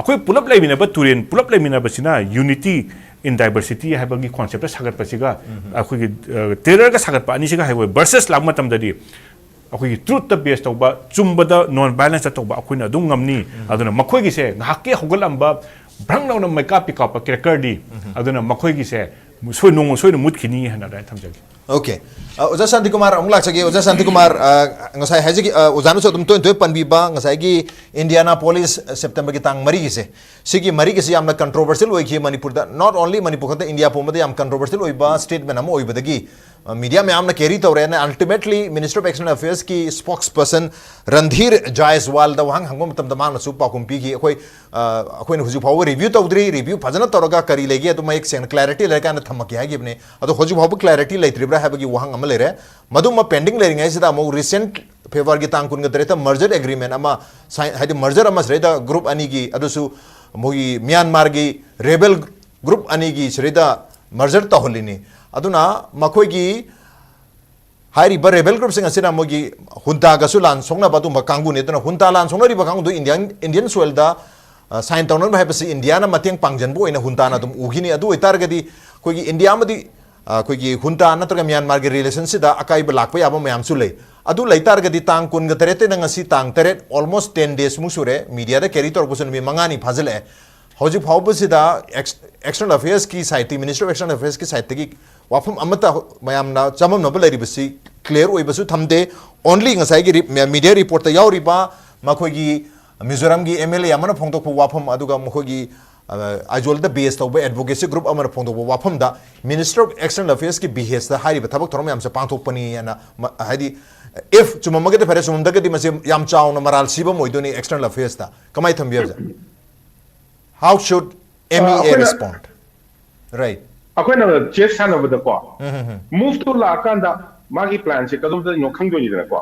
akhoi pulap le mina ba turen pulap le mina ba sina unity in diversity haiba gi concept sagat pa siga akhoi gi terror ga sagat pa ani siga haiba versus lam matam dadi akhoi gi truth ta based tawba chumba da non violence tawba akhoi na dung ngamni aduna makhoi gi se ngahke hogalam ba brang na makeup pick up cracker di aduna makhoi gi se soi no mut khini hana da thamjagi Okay. Oja Shantikumar amla chagi Oja Shantikumar ngasai haji ojanu so tum to panbi ba ngasai gi Indianapolis September gi tang mari gi se sigi mari gi se amna controversial oi gi Manipur da not only Manipur ka India pom da am controversial oi ba statement am oi ba da gi media में आमने carry तो रहे हैं ultimately minister of external affairs की spokesperson Randhir Jaiswal दा वहां हंगो मतलब दमान सु पाकुम पी की कोई ने हुजु फाव रिव्यू तौदरी रिव्यू फजना तौरगा करी लेगी तो मैं एक सेन क्लैरिटी लेका न थमकी है गिबने तो हुजु फाव क्लैरिटी लेत्रिब्रा है बगी वहां अमल रे मदुम पेंडिंग लेरिंग है सिदा मो रिसेंट फेवर की तांकुन गदरे त मर्जर एग्रीमेंट अमा हाइदि मर्जर अमा रेदा ग्रुप अनि की अदुसु मोगी म्यांमार की रेबल ग्रुप अनि की श्रेदा मर्जर तहोलिनी अदुना मखोगी हाइरिबा रेबल ग्रुप सिंग असिना मोगी हुंता गसु लान सोंगना बातुम कांगु ने तन हुंता लान सोंगना रिबा कांगु इंडियन सोइल दा साइन तौनन हाइबसि इंडिया ना मतेंग पांगजन बो इना हुंता ना तुम उगिनी अदु इतारगदी कोगी इंडिया मदि कोगी हुंता नत्रगा म्यांमार के रिलेशन सिदा अकाइब लाकपा याबा मयाम सु लै अदु लैतारगदी तांग कुन ग तरेते न ngasi तांग तरेत ऑलमोस्ट 10 डेज मु सुरे मीडिया दा कैरी तोर कुसन मी मंगानी फाजले हौजि फावबसिदा एक्सटर्नल अफेयर्स की side minister of external affairs की साइट की वाफम अमता मयामना चमम नब लैरिबसि क्लियर ओइबसु थमदे only ngasai gi media report ता यावरिबा मखोगी मिजोरम की एमएलए अमना फोंदोक वाफम अदुगा मखोगी आइजोल द बेस तौब एडवोकेसी ग्रुप अमर फोंदोक वाफम दा मिनिस्टर ऑफ एक्सटर्नल अफेयर्स की बिहेस दा हारिबा थबक थरम याम से पांथोकपनी याना हाइदि इफ चुममगे फेरे चुममदगदि मसे याम चाउन मराल सिबम ओइदोनी एक्सटर्नल अफेयर्स दा कमाई थम्बियजा how should MEA respond right अखोना चेस सानबदा को मूव टू ला कांदा मागी प्लान से कदम द नो खंगदोनी दना को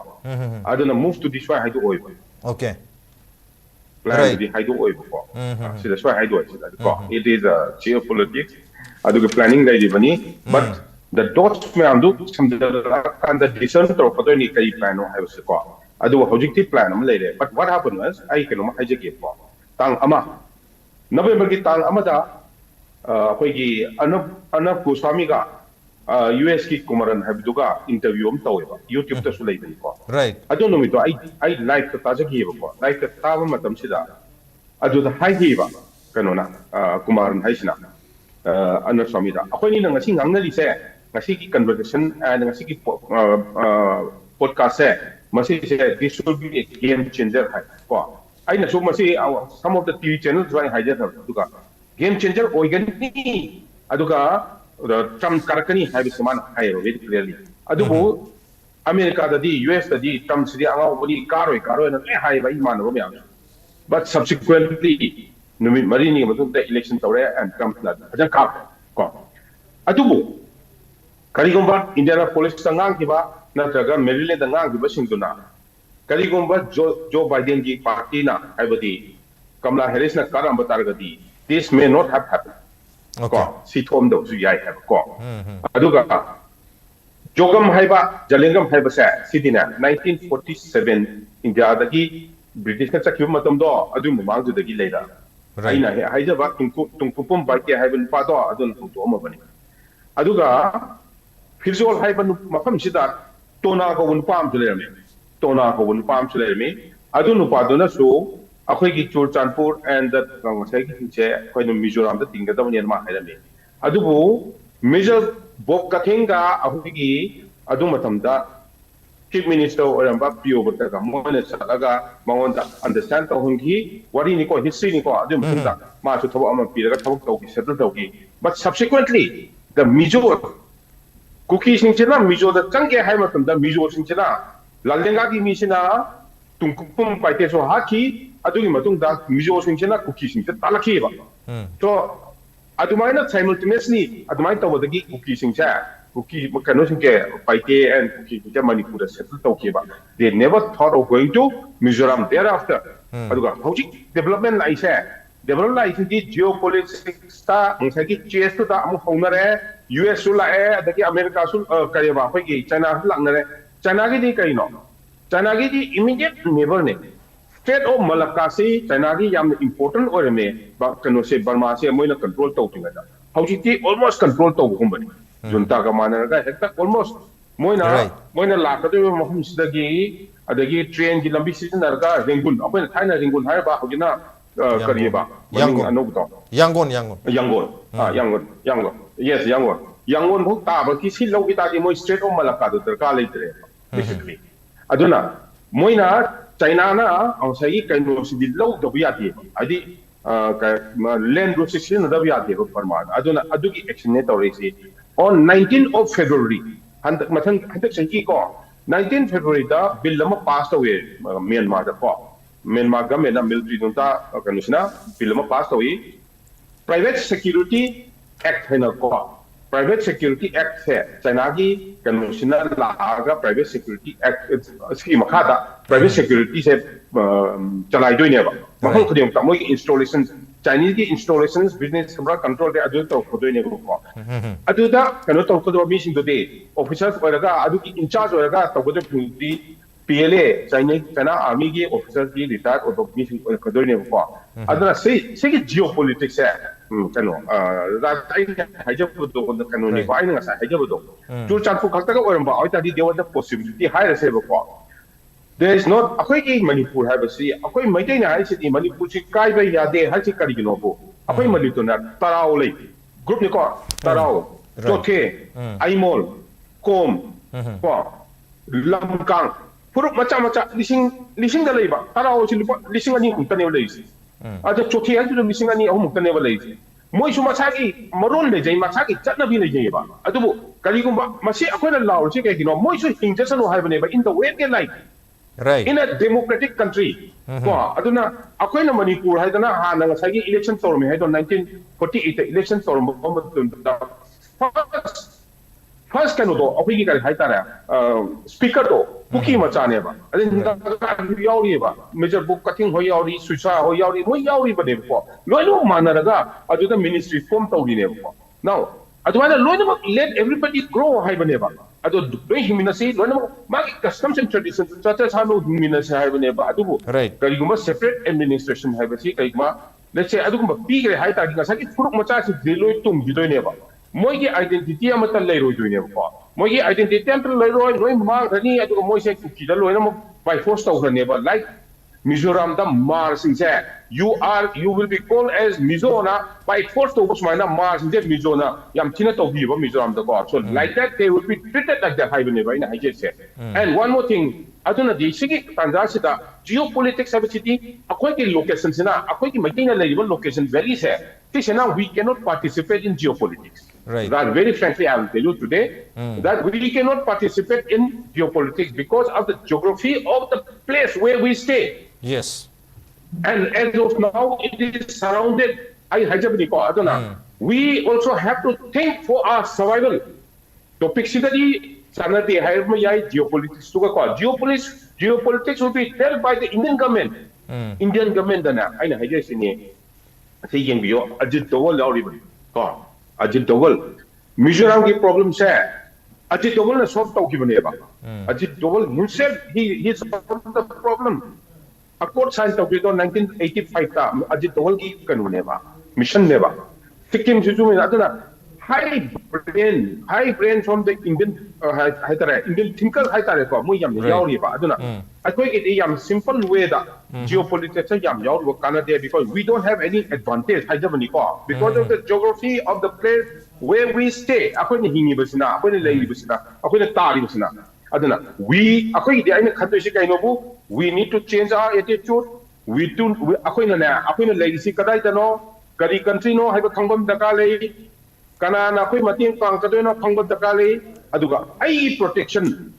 अदना मूव टू दिस वाई हाइदो ओइ okay प्लान दि हाइदो ओइ को सिदा स्वाई हाइदो सिदा को इट इज अ geopolitics अदुगे प्लानिंग दै दिबनी बट द डॉट्स में आंदु समदला कांदा डिसन तो पदोनी कई प्लान हो हाइबस को अदु हौजिकति प्लान हम लेरे but what happened was I केनो मा हाइजेके को तांग अमा नवेंबर की तांग अमदा अखोगी अनब गोस्वामी का US की कुमारन हैबदुगा इंटरव्यू हम तौबा YouTube तसु लेबनी को right अदो नमितो आई लाइव का ताजकीबा को लाइव का ताब मतम सिदा अदु द हाइगीबा कनोना कुमारन हाइसना अनब स्वामी दा अखोनी न ngasi ngangnali se ngasi ki conversation and ngasi ki podcast masi this should be a game changer hai ko aina so masi some of the TV channels vai haja tha duka game changer oigani aduga Trump karakani hai bisaman hai very clearly adugo America da di US da di Trump sidi anga bodi karoi na hai bai man ro myam but subsequently numit marini matung da election tawre and Trump la haja ka ko adugo karigomba Indianapolis tangang kiba natraga Maryland tangang kiba singduna karigomba Joe Biden ki party na haibadi Kamala Harris na karamba targadi this may not have happened okay si thom do su yai have ko aduga Zogam haiba Jalingam haiba sa sidina 1947 India dagi British na chakyu matam do adu mamang du dagi leida aina haija ba tungpum ba ke haiba pa do adun to ma bani aduga Firzol haiba mafam sida tona ko un pam chuleme adu nu pa do na so akhoi ki Churchandpur and the sai ki che khoi no Mizoram da tinga da ma hairame adu bu Major Bob Kathinga akhoi ki adu matam da Chief Minister oramba PO bata ka moine salaga mangon da understand ta hungi wari ni ko history ni ko adu matam da ma su thoba ama piraga thobok tawki settle tawki but subsequently the Mizo Cookie Singchina, Mizo the Tangi Hamilton, the Mizo Singchina, Lalenga di Misina, Tungpum Paiteso Haki, Adumatung, Mizo Singchina, Cookie Singchina, Talakiva. So Adumina simultaneously, Adumita was the geek Cookie Singcha, Cookie Makanosinke, Paite and Cookie Manipur settled Tokiba. They never thought of going to Mizoram thereafter. Aduga, development I said. Development like the geopolitics ta ngaki chess to ta am honare US sula adaki America sul kariba phai China langnare China gi di kai no China gi di immediate neighbor ne State of Malacca se China gi yam important or me ba kano se Burma se moina control to tinga da hauji almost control to humbani junta ka manara ga hekta almost moina la ka de mahum sidagi adagi train gi lambi sinar ga ringul apna thaina ringul hai ba hojina Kariba, Yangon. Yes, Yangon. Who taba kisi logita di mo straight o Malacca to Kalitre, basically. Aduna, Moina, China na, ang sayi kay no si dilaw dobiyati. Adi land restriction dobiyati ko parmad. Aduna adugi exenator resi on 19th of February. Handak sayi ko 19th February da bill lama passed away Myanmar da po. Myanmar government na military nunta kanusina bilama passed away Private Security Act hai na ko Private Security Act hai China gi kanusina laga Private Security Act scheme khada Private Security se chalai doi ne ba mahang khudem ta moi installations Chinese gi installations business kamra control de adu to khodoi ne ko adu da kanu to khodwa mi sing do de officers oraga adu ki in charge oraga to khodoi phudi PLA China Army ki officers ki retired or mission kadoi ne ko adana sei ki geopolitics hai kano ra tai haja do kano ni ko aina sa haja do Churchandpur khakta ka oramba aita di there was the possibility higher se ko there is not akoi ki Manipur hai basi akoi maitai na hai si Manipur chi kai ba ya de har chi kari gino ko akoi Manipur na tarao le group ni ko tarao Chothe Aimol Kom ko Lamkang Puruk macam lising da leiba tarao si lising ani umtane wala isi ada Chothe ai tu lising ani umtane wala isi moi su masagi maron le jai masagi chatna bi le jai ba adu kaligumba masi akoi na law chi ke gino moi su injection hai bane ba in the way ke like right in a democratic country ko aduna akoi na Manipur hai dana ha na ngasagi election torme hai 1948 election torme first kano do akoi ki kari hai tara speaker do Puki macane ba adin yauri ba Major Book Cutting ho yauri Suisa ho yauri mo yauri ba de ko loino manaraga aduda ministry form tawri ne ko now adwana loino let everybody grow hai bane ba adu doi himina se loino magi customs and traditions chacha sano himina se hai bane ba adu right kariguma separate administration hai ba si kariguma let's say aduguma pigre hai ta gi sagi puruk macha si deloi tum gidoi ne ba moigi identity amata leiroi doi ne ba moigi identity amata leiroi loi mang rani aduga moi se ki da loi na by force to ne ba like Mizoram the Mars in you will be called as Mizona by force to Mars in Mizona Yam Tina to Viva Mizoram the God. So like that they will be treated like that I just said. And one more thing, I don't know the Sigi Tanzasita geopolitics ability, a quite locations in a quite maintain a level location very sad. Now we cannot participate in geopolitics. Right. That very frankly, I will tell you today that we cannot participate in geopolitics because of the geography of the place where we stay. Yes. And as of now, it is surrounded. We also have to think for our survival. Topicity, sanati geopolitics. Geopolitics will be dealt by the Indian government. Indian government, I just saying Ajit Doval Ajit Doval. Mizoram ki problem hai. Ajit Doval ne solve Ajit Doval himself, he solved the problem. Accord signed in 1985 ta Ajit Doval ki kanun ba, mission ne ba. Sikkim Sisu mein high brain from the Indian Indian thinkers ko mo yam yauri ba aduna. I think it yam simple way da geopolitics yam yaur kana there because we don't have any advantage because of the geography of the place where we stay. Akoi ni hingi basina, akoi ni lai basina, akoi ni tari basina. Aduna we akoi di aina khatoi shi kaino bu we need to change our attitude. We do akoi na legacy kadai tano kari country no haiba khangbam dakale kana na koi mating pang kadoy no khangbam dakale aduga ai protection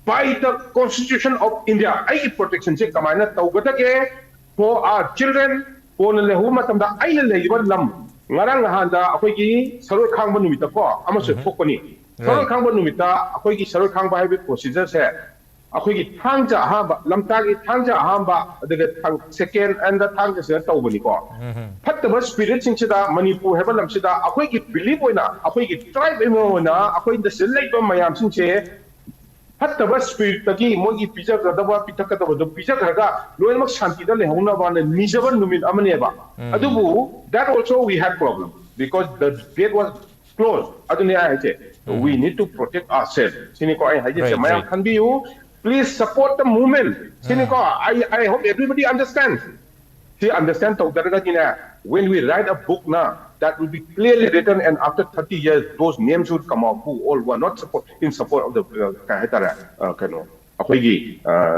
by the Constitution of India. I protection se kamaina taugata ke for our children for le huma tamda ai le lam ngarang handa akoi gi saroi khangba numita ko amasu thokoni saroi khangba numita akoi gi saroi khangba haibe procedure se akoi gi thangja hamba lamta gi thangja hamba daga second and the thangja se taubani ko phattaba spirit singchida Manipur heba lamsida akoi gi believe oina akoi gi tribe oina akoi the select mayam singche Hattaba spirit taki mogi pizza kadaba pitakadaba do pizza karaga loyal mak shanti da lehuna ba na miserable numit amane ba adubu that also we had problem because the gate was closed adune ai che we need to protect ourselves siniko ai haje mayam can be you please support the movement siniko I hope everybody understands see understand to daraga dina when we write a book na that will be clearly written and after 30 years those names would come out who all were not in support of the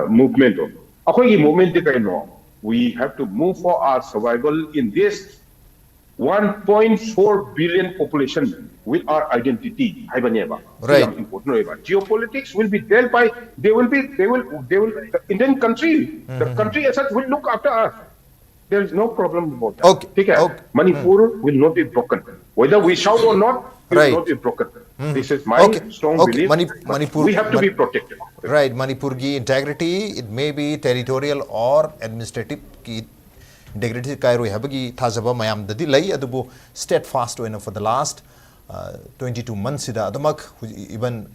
movement we have to move for our survival in this 1.4 billion population with our identity. Right. Geopolitics will be dealt by the Indian country, the country as such will look after us. There is no problem about that. Okay. Manipur will not be broken. Whether we shout or not, it will not be broken. This is my strong belief. Manipur, we have to be protected. Right. Manipur ki integrity, it may be territorial or administrative ki integrity kairo habagi thazaba mayam dadi lai adubu steadfast enough for the last 22 months ida adumak even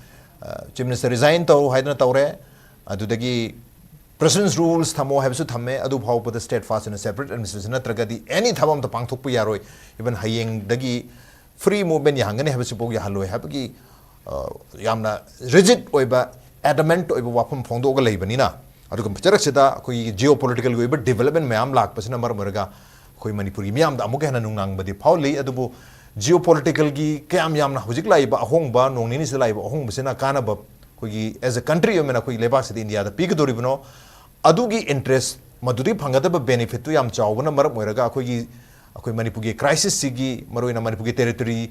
Chief Minister resigned to haidna tawre adudagi President's rules thamo habsu thamme adu phau the steadfast in a separate administration natragadi any thabam to pangthokpu yaroi even hayeng dagi free movement yahangane habsu pog yahaloi habagi yamna rigid oiba adamant oiba wapam phongdoga leibanina adu charak sida koi geopolitical oiba development mayam lak pasina mar marga koi Manipuri miyam da amuke hana nungang badi phau lei adu geopolitical gi kayam yamna hujik laiba ahongba nongnini sila laiba ahong basina kana ba as a country yomena koi lebak sidi India da pigdoribno adugi interest madudi phangadaba benefit tu yam chawbana maram oiraga akoi Manipur gi crisis sigi maroina Manipur gi territory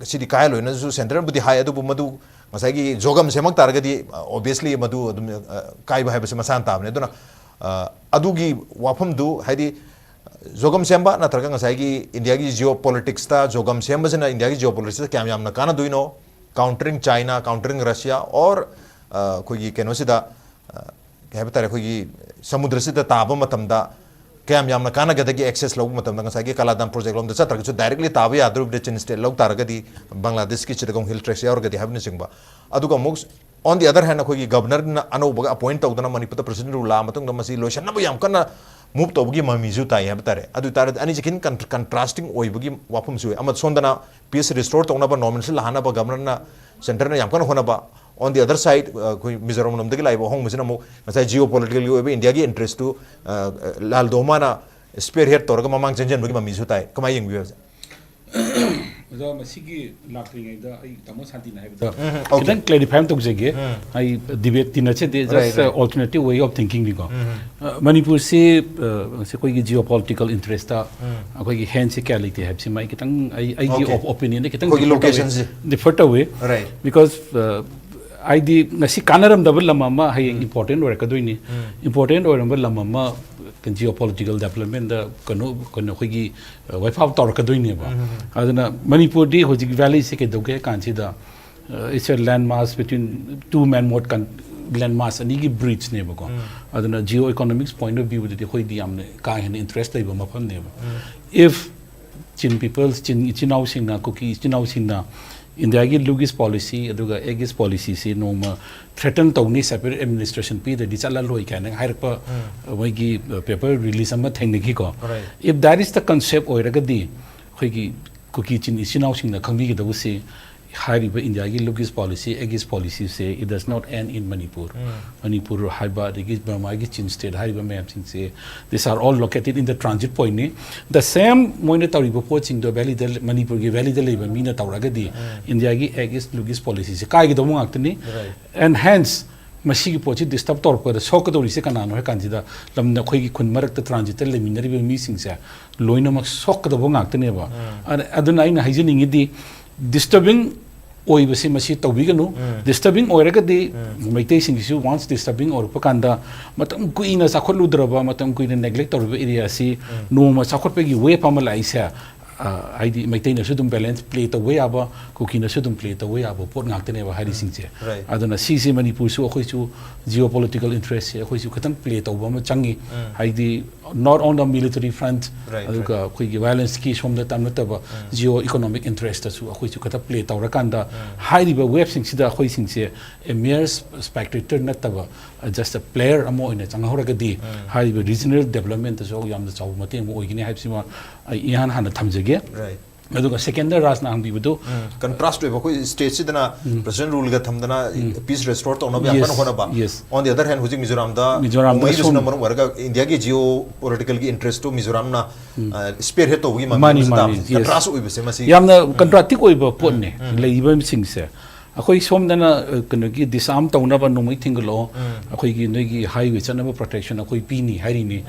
sidi kai loina su center budi hai adu madu masai gi zogam semak targadi obviously madu kai ba habase masan tamne duna adugi wafam du haidi zogam semba na targa ngasai gi India gi geopolitics ta zogam semba sena India gi geopolitics ta kyam na kana duino countering China, countering Russia, or koi kenosida kaya koi samudra sida taba matamda kaya yamna kana gadagi access log matamda ngasagi kaladam project lom desa targa directly taba yadru brechin state log targadi Bangladesh ki chidagong hill tracks or gadi habne singba aduga mux on the other hand koi governor na anobaga appoint tawdana Manipur president rula matung damasi lotion na yam kana move to bugi mamizu tai habtare adu tar ani jikin contrasting oi bugi wapum su amat sondana peace restore to na ba nomination lahana ba governor na center na yam kana hona ba on the other side Mizoram nam dagi laiba hong masina mo masai geopolitical go India gi interest to lal domana spearhead torga mamang chenjen bagi mami su tai kamai yeng view do masigi lakring da ai tamo santi na hai da kidan clarify to jege ai debate tin ache just alternative way of thinking ni ko Manipur se koi gi geopolitical interest ta koi gi hand se kya lite hai si mai kitang ai gi opinion kitang koi location se different way right because I di nasi kanaram double lama hai important or kadoi important or lama geopolitical development da kano khigi wipe out tor kadoi ni ba adana Manipur di hoji valley se ke doge kanchi da it's a landmass between two man mode landmass ani gi bridge ne ba ko adana geo economics point of view de hoi di amne ka hen interest lai ba mafam ne ba if chin peoples chinau sing na kuki chinau sing na India gi lugis policy aduga egis policy se noma threaten tawni separate administration pi the dichala loi kan hairpa wai gi paper release ama thengi ko if that is the concept oiraga di khoi gi kuki chin isinau sing na khangbi gi dabu se hariba India gi lugis policy egis policy say it does not end in Manipur Manipur haiba the Burma gi chin state hariba map sing say these are all located in the transit point ni the same moine tawriba poaching do valley del Manipur gi valley del leba mina tawraga di India gi egis lugis policy se kai gi do mangak ni and hence masigi pochi disturb tor par sok do ri se kana no kan jida lamna khoi gi khun marak ta transit le minari be mi sing se loina mak sok do bangak ne ba aduna ina hygienic di disturbing oi basi masi tawbiganu disturbing oiraga di maitei sing isu once disturbing or pakanda matam kuina sakholu draba matam kuina neglect torba area si no ma sakhot pegi way pamala isa ID maitei na sudum balance play the way aba kukina sudum play the way aba pot ngak tene ba hari sing che aduna si Manipur su khoi chu geopolitical interest khoi chu khatan play to ba ma changi ID not on the military front aduga khoi gi violence ki som da tam ta ba geo economic interest su khoi chu khata play to rakanda hari ba web sing sida khoi sing che a mere spectator na ta ba just a player amo ina chang horaga di hari ba regional development so yam da chaw mate mo ogini haipsima ihan han thamjege aduga second ras na hangbi budu contrast we koi state sidana president rule ga thamdana peace restore to no ba kan hona ba on the other hand huji Mizoram da mai jus number warga India gi geopolitical gi interest to Mizoram na spearhead to gi mani contrast we se masi yamna contract ko iba pon ne leiba sing se akhoi somdana kano gi disarm tawna ba nomai thinglo akhoi gi noi gi highway chanaba protection akhoi pini hairi ni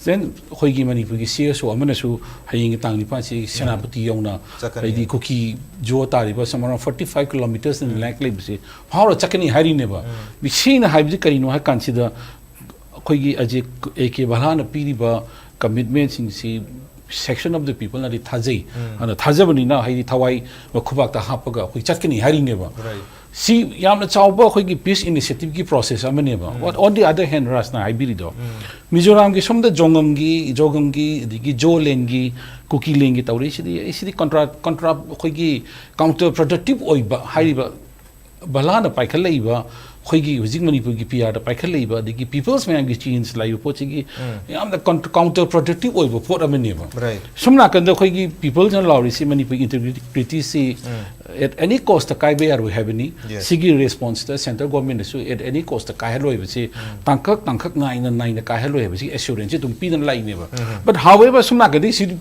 then akhoi gi Manipur gi CSO amana su haying tang ni pa si senapati yongna ai koki jo tari ba samara 45 kilometers in length le bisi how chakani hairi ne ba bi sina haibji kari no ha consider akhoi gi aje ek balana piri ba commitment sing si section of the people na thajai ana thajabani na haidi thawai khubak ta hapaga khoi chatkani hari ne ba si yamna chawba khoi gi peace initiative gi process amane ba what on the other hand rasna haibiri do Mizoram gi somda jongam gi digi jolen gi kuki lengi tawri sidi contra khoi gi counter productive oi ba hairi ba balana paikhalai ba khoi gi hujik Manipur gi PR da paikhalai ba digi people's man gi change lai pochi gi yam da counter productive oi ba pot amane ba somna kan da khoi gi people jan lauri si Manipur integrity si at any cost kai be are we have any sigi response the central government so at any cost kai loi ba si tangkak nai na kai loi ba si assurance tum pi dan lai ne ba but however somna kan di si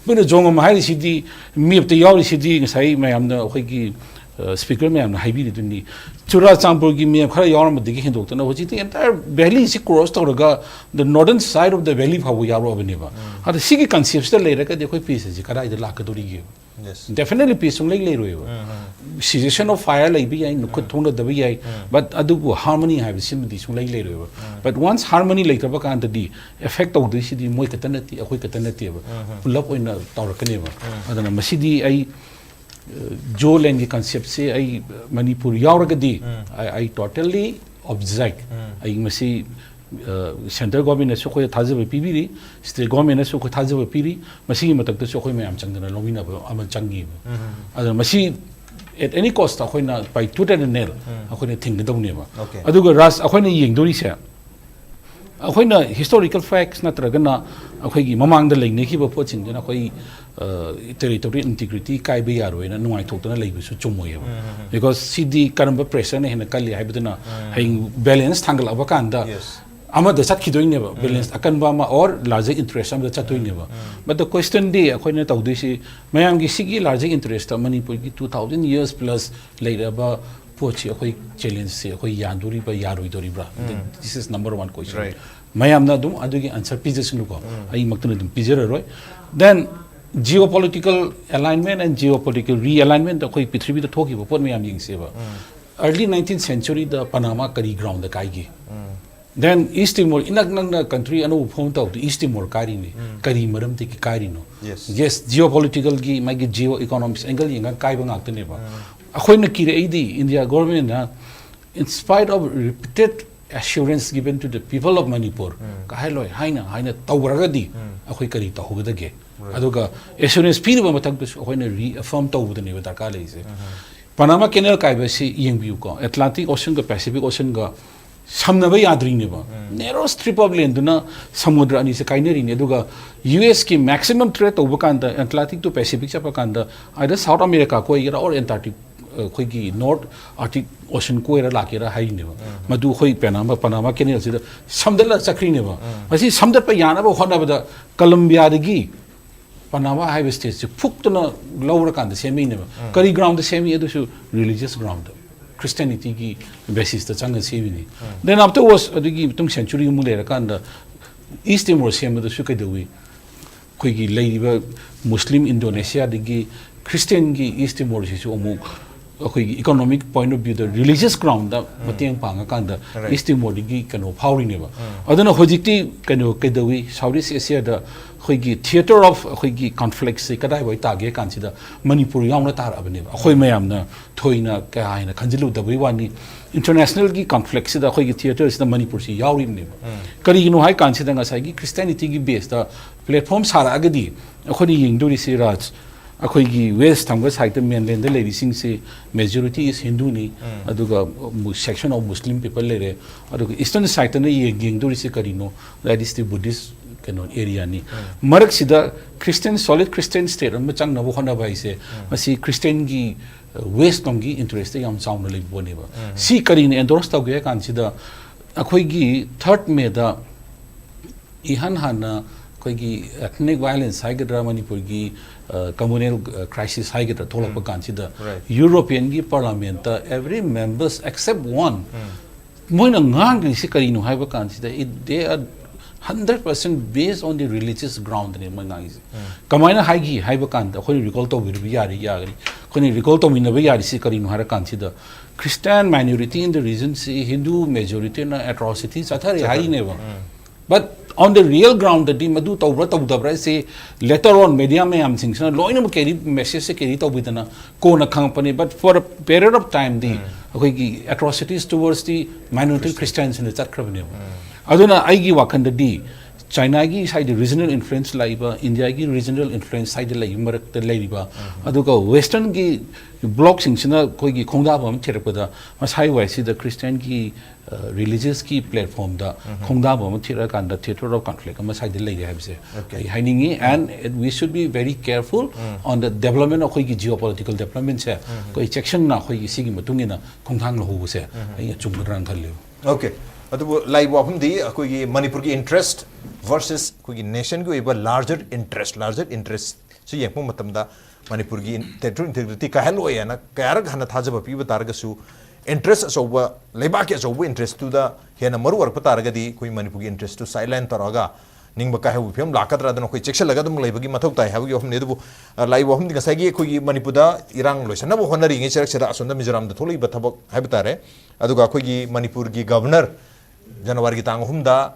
bune jongam hai si di mi te yauri si di sai mayam na khoi gi speaker mayam na haibiri duni chura champur gi me khara yaram digi hindok ta na hoji the entire valley is cross to the northern side of the valley how yaro abneba ha the sigi concepts le ra ka de khoi piece ji kara ida la ka dori gi definitely piece sung le roi cessation of fire lai bi ai nukut thong da bi ai but adu harmony have sim di sung le roi but once harmony later ba kan di effect of this di moi ka tanati akhoi ka tanati ba pull up oina tawra ka ne ba adana masidi ai jo lengi concept se ai Manipur yauraga di I totally object ai masi central government so khoi thajaba pibiri state government so khoi thajaba piri masi matak to so khoi mayam changdana lomina ba amal changi adana masi at any cost khoi na by tooth and nail khoi na thing da ne ba aduga ras khoi na yeng dori se ꯑꯩꯈꯣꯏꯅ historical facts ꯅꯠꯇ꯭ꯔꯒꯅ ꯑꯩꯈꯣꯏꯒꯤ ꯃꯃꯥꯡꯗ ꯂꯩꯅꯈꯤꯕ ꯄꯣꯠꯁꯤꯡꯗꯨꯅ ꯑꯩꯈꯣꯏ territorial integrity ꯀꯥꯏꯕ ꯌꯥꯔꯣꯏꯅ ꯅꯨꯡꯉꯥꯏꯊꯣꯛꯇꯅ ꯂꯩꯕꯁꯨ ꯆꯨꯝꯃꯣꯏꯕ because ꯁꯤꯗꯤ ꯀꯔꯝꯕ ꯄ꯭ꯔꯦꯁꯔꯅ ꯍꯦꯟꯅ ꯀꯜꯂꯤ ꯍꯥꯏꯕꯗꯨꯅ ꯍꯌꯦꯡ balance ꯊꯥꯡꯒꯠꯂꯛꯄ ꯀꯥꯟꯗ amada chatkhidoi balance akanba ma or larger interest amada chatoi neba but the question di akhoi tawdui si mayam gi sigi larger interest Manipur gi 2000 years plus later ba pochi akhoi challenge se akhoi yanduri ba yaroi dori bra this is number one question right mayam na dum adugi answer pijesunu ko ai maktuna dum pijera roi then geopolitical alignment and geopolitical realignment akhoi prithvi da thoki ba pot mayam ying se ba early 19th century the Panama kari ground da kai gi then East Timor inagna country anu form to East Timor kari ni kari maram te ki kari no yes geopolitical gi magi geo economics angle yinga kai ba ngak ne ba akhoi na ki re di India government na in spite of repeated assurance given to the people of Manipur ka hailoi haina tawraga di akhoi kari ta hogda ge aduga assurance pir ba matang to akhoi na reaffirm to bu ne ba ta ka le se Panama Canal kai ba si yengbiu ko Atlantic Ocean ga Pacific Ocean ga samnaba yadri ne ba narrow strip of land na samudra ani se kaineri ne duga US ki maximum threat over kanda Atlantic to Pacific chapa kanda either South America ko ira or Antarctic khoi gi North Arctic Ocean ko ira lakira hai ne ba madu khoi Panama Canal se samdala chakri ne ba masi samdat pa yana ba hona ba Colombia dagi Panama highway state se phuktana lower kanda semi ne ba kari ground semi edu su religious ground Christianity ki basis ta chang se ni then afterwards adigi tung century mu le kan da East Timor sem da su kai dewi khoi gi leiba Muslim Indonesia digi Christian gi East Timor si su mu khoi gi economic point of view the religious ground da mateng panga kan da East Timor digi kano phawri ne ba aduna hojikti kano kai dewi Southeast Asia da khoi gi theater of khoi gi conflicts se kadai bai ta ge kan si da Manipur yauna tar abne ba khoi mayam na thoina ka haina khanjilu da bai wani international gi conflicts da khoi gi theater is da Manipur si yauri ne ba kari no hai kan si da ngasai gi Christianity gi base da platform sara agadi khoi ni yingduri si raj akhoi gi west thamga side the mainland the lady sing se majority is Hindu ni aduga section of Muslim people lere aduga eastern side na yingduri si kari no that is the Buddhist area ni marak sida Christian solid Christian state am chang na bo khona bai se masi Christian gi west tong gi interest yam sound le bone ba si kari ne endorse tau ge kan sida akhoi gi 3rd May da ihan hana khoi gi ethnic violence haigadra Manipur gi communal crisis haigadra tholak pa kan sida European gi parliament ta every members except one moina ngang gi si kari no haiba kan sida they are 100% based on the religious ground ne mangai kamaina haigi haiba kan da khoi recall to bi yari khoi recall to min ba yari si kari no hara kan si da Christian minority in the region si Hindu majority na atrocities athari hai ne ba but on the real ground the madu tawbra se later on media me am things na loina carry message se carry to bidana ko na company but for a period of time the khoi gi atrocities towards the minority Christians in the chakra ne aduna aigi wakanda di China gi side regional influence laiba India gi regional influence side lai marak ta laiba aduga western gi block singsina koi gi khongda bam therapada masai wai si the Christian gi religious ki platform da khongda bam thera kan da theater of conflict ama side lai habse hainingi and we should be very careful on the development of koi gi geopolitical development se koi section na koi gi sigi matungina khongthang lo hu se ai chumrang thalle okay adubu live wafum di akoi gi Manipur gi interest versus akoi gi nation gi iba larger interest so yengpum matamda Manipur gi territorial integrity ka hello ya na kayar hana thajaba pi batarga su interest asoba leiba ke asoba interest to da hena maru war patarga di koi Manipur gi interest to silent taraga ningba ka hu phim lakatra da koi chection laga dum leiba gi mathok tai habu gi ofum ne dubu live wafum di kasai gi koi gi Manipur da irang loisana bo honari ngi cherak chera asonda Mizoram da tholoi ba thabak habitare aduga koi gi Manipur gi governor January ki tang humda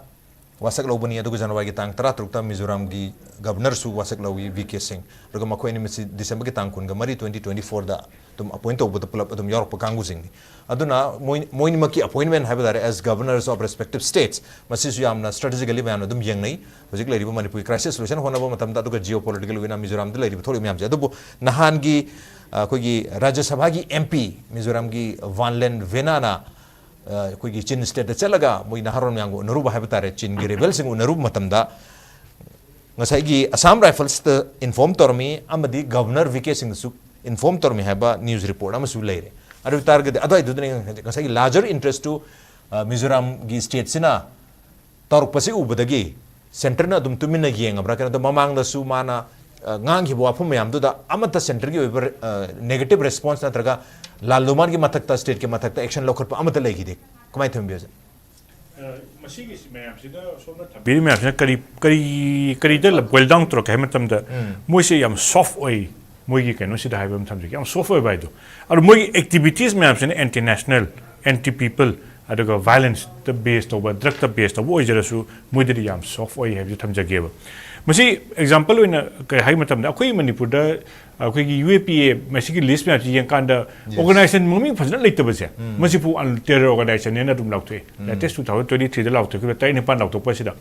wasak lobani aduga January ki tang 13 Mizoram gi governor su wasak lawi VK Singh aduga makoi ni December ki tang kun ga mari 2024 da tum appoint to but club adum Europe kangu sing aduna moin maki appointment habadare as governors of respective states masi su yamna strategically ban adum yengnai hojik leriba Manipur crisis solution hona ba matam da aduga geopolitical wina Mizoram da leriba tholi myam je adubu nahan gi koi gi Rajya Sabha gi MP Mizoram gi Vanlen Venana कोई की चिन state चलगा मोई नहरों यांगो नरुब है बतारे चिन की rebel Singh नरुब मतमदा ngasai gi Assam Rifles the inform tormi amadi governor VK Singh su inform tormi haba news report amasu leire adu target adu idu ngasai larger interest to Mizoram gi state sina toruk pasi ubadagi center na dum tumina yeng abra kana mamang da su mana ngang hi wafum yam du da amata center gi negative response na traga laluman gi mathakta state ke mathakta action lokhar pa amata legi de kamai thambio मसीगी मैम सिदा सोना बिरी ma'am सिदा करी दे well down तो कहे मतलब दा मोइसे याम सॉफ्ट ओई मोइगी केनो सिदा हाइबम थमजे याम सॉफ्ट ओई बाइदो और मोइगी एक्टिविटीज मैम सिदा एंटी नेशनल एंटी पीपल अदुगा वायलेंस द बेस्ड ओवर ड्रग द बेस्ड वो इजरसु मोइदि याम सॉफ्ट ओई हैब थमजे गेबो मसी एग्जांपल ओइना कय हाइ मतलब दा अखोई मणिपुर दा अखोई UAPA मसीगी लिस्ट में यंग कांदा ऑर्गेनाइजेशन ममी फजन लेतबसे मसी पु टेरर ऑर्गेनाइजेशन ने दुम लाउथे लेटेस्ट 2023 दा लाउथे कि ताइ नेपाल लाउथो पसिदा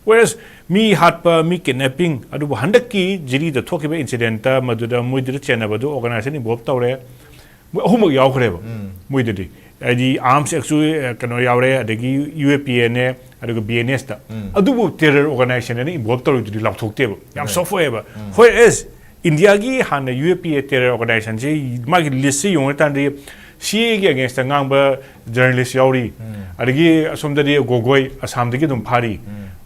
whereas मी हाटपा मी किडनैपिंग अदु हंडक की जिरी द थोकिबे इंसिडेंट ता मदुदा मुइदि चेनाबदु ऑर्गेनाइजेशन इन्वॉल्व तौरे अहुमक यावखरेबो मुइदि आदि आर्म्स एक्सु कनो यावरे अदगी UAPA ने अदुगा BNS ता अदुबु टेरर ऑर्गेनाइजेशन ने इन्वॉल्व तौरे लाउथोक्तेबो याम सॉफ्टवेयर whereas इंडिया की हाँ UAPA टेरर ऑर्गेनाइजेशन से मागी लिस्ट से योंगे तांडे CA की अगेंस्ट अंगांग जर्नलिस्ट यावरी अदगी असोमदरी गोगोई असम दगी दुम फारी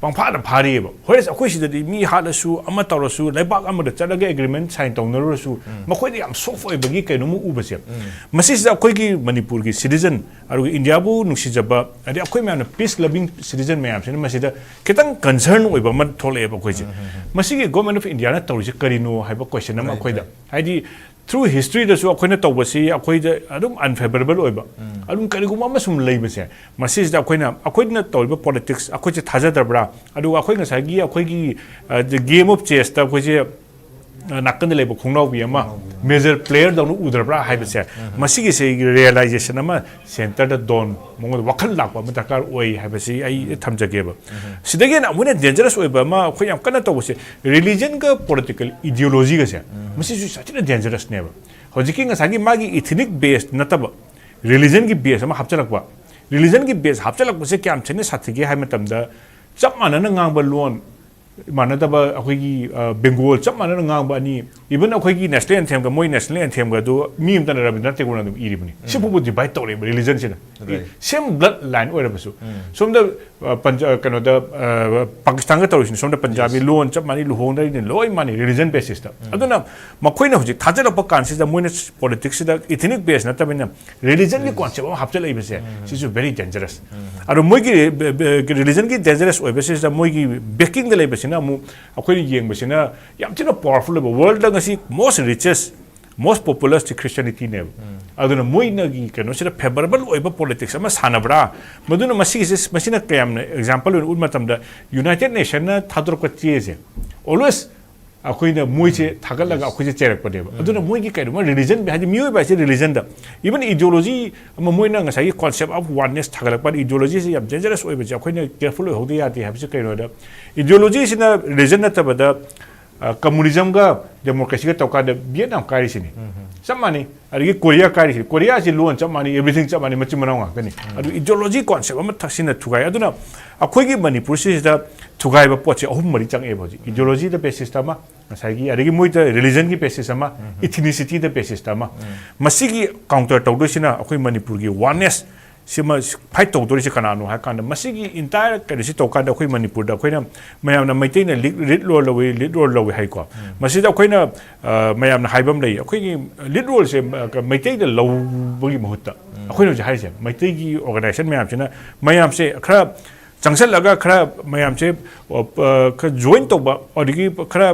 पंफाद फारी बो होरेस अखोई सिददी मी हादसु अमा तौरसु लेबाक अमद चलगे एग्रीमेंट साइन तौनरसु मखोइदि याम सॉफ्ट ओइबगी कैनुमु उबसे मसिस अखोई की मणिपुर की सिटीजन अरु इंडिया बु नुसिजबा अदि अखोई म्यान पीस लविंग सिटीजन म्याम से मसिदा खितंग कंसर्न ओइबा म थोले बखोइसे मसिगे गवर्नमेंट ऑफ इंडिया ना तौरिसे करिनो हाइबा क्वेश्चन अमा अखोइदा हाइदि through history da su akhoi na tawbasi akhoi da adum unfavorable oiba adum kariguma masum leibase masis da akhoi na tawba politics akhoi che thaja dabra adu akhoi nga sagi akhoi gi the game of chess ta akhoi je nakan leba khungnaw bi ama major player da nu udarbra haibase masigi se realization ama center da don mong wakhal lakwa ma dakar oi haibase ai thamjage ba sidage na mune dangerous oiba ma akhoi yam kana tawse religion ka political ideology ga se Masih Sachin dangerous ने हजिकी ngसागी मागी ethnic based नतब religion की base अमा हापचलकवा religion की base हापचलकवा से क्याम छने साथिगे हाय मतमदा चप मानन ngang ba loan मानदब अखोगी Bengal चप मानन ngang ba नि इवन अखोगी नेशनल एंथेम का मोय नेशनल एंथेम का दो मीम तन रविंद्रनाथ टैगोर ना इरिबनी सिबु डिवाइड तोरे रिलीजन से सेम ब्लड लाइन ओरबसु सोम द कनो द पाकिस्तान का तोरिस सोम द पंजाबी लोन चप मानी लुहोंग द लोय मानी रिलीजन बेसिस ता अदुना मखोइना हुजि थाजलप कांसिस द मोइना पॉलिटिक्स द इथनिक बेस ना तबिना रिलीजन की कॉन्सेप्ट हापचल इबसे सिस वेरी डेंजरस अरो मोइगी रिलीजन की डेंजरस ओबेसिस द मोइगी बेकिंग द लेबसिना मु अखोइ येंगबसिना याम तिना powerful world the most richest most populous Christianity ne aduna moina gi kano sira favorable oiba politics ama sanabra maduna masina kayam example un matam da United Nation na thador ko cheze always akoina moiche thagalaga akoije cherak pade aduna moigi kaino religion be haji mioi ba se religion da even ideology ama moina ngasai concept of oneness thagalak pa ideology se yam dangerous oiba je akoina careful hodi yati habse kaino da ideology sina religion na tabada communism ga democracy ga tawka da Vietnam kari sini samani adi Korea kari sini Korea si luon samani everything samani machi manawang tani adu ideology concept ama thasina thugai aduna akhoi gi Manipur si da thugai ba poche ahum mari chang e boji ideology da basis ta ma sai gi adi moi da religion gi basis ama ethnicity da basis ta ma masigi counter tawdo sina akhoi Manipur gi oneness Seema fight तौदोरी से कनानो है कांड मसीगी entire करिसि तौकांड अखोइ Manipur दा अखोइना मयामना मैतैना lead role लवे haiku मसीदा अखोइना मयामना हाइबम लै अखोइगी lead role से मैतैदा लौबगी महत्ता अखोइना जे हाइसे मैतैगी organisation मयामसिना मयामसे खरा चंगसलगा खरा मयामसे जॉइन तौबा अदिगी खरा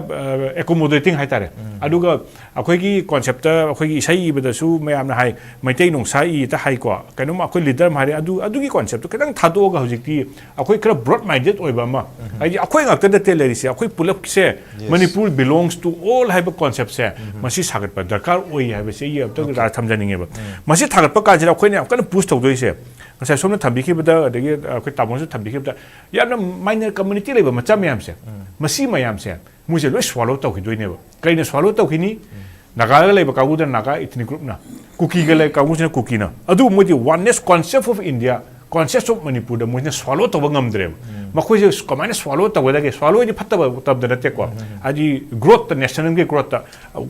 एकोमोडेटिंग हाइतारे अदुगा अखोइगी कॉन्सेप्ट अखोइगी इसै इबदसु मयामना हाइ मैतै नोंसाइ ता हाइको कनोम अखोइ लीडर मारे अदुगी कॉन्सेप्ट खतंग थादोगा हजिकती अखोइ खरा ब्रॉड माइंडेड ओइबा मा आइ अखोइ ngakta te lerisi अखोइ पुलप से मणिपुर बिलोंग्स टू ऑल हाइबा कॉन्सेप्ट से मसी सागतपा दरकार ओइ हाइबा से ये अब रा थमजानिङेबा मसी थागतपा काजिरा अखोइने अकन push तौदोइसे ngasa somna thambikibada adagi akhoi tamonsu thambikibada yamna minor community leba macha mayam se masi mayam se muje loi swallow tawkidoineba kaina swallow tawkini naga leba kaguda naga ethnic group na kuki ga leba kaguda kuki na adu modi oneness concept of India concepts of Manipur the moine swallow to bangam dream makoi je kamaina swallow to wada ke swallow ni phatta ba tab da te ko aji growth the national ge growth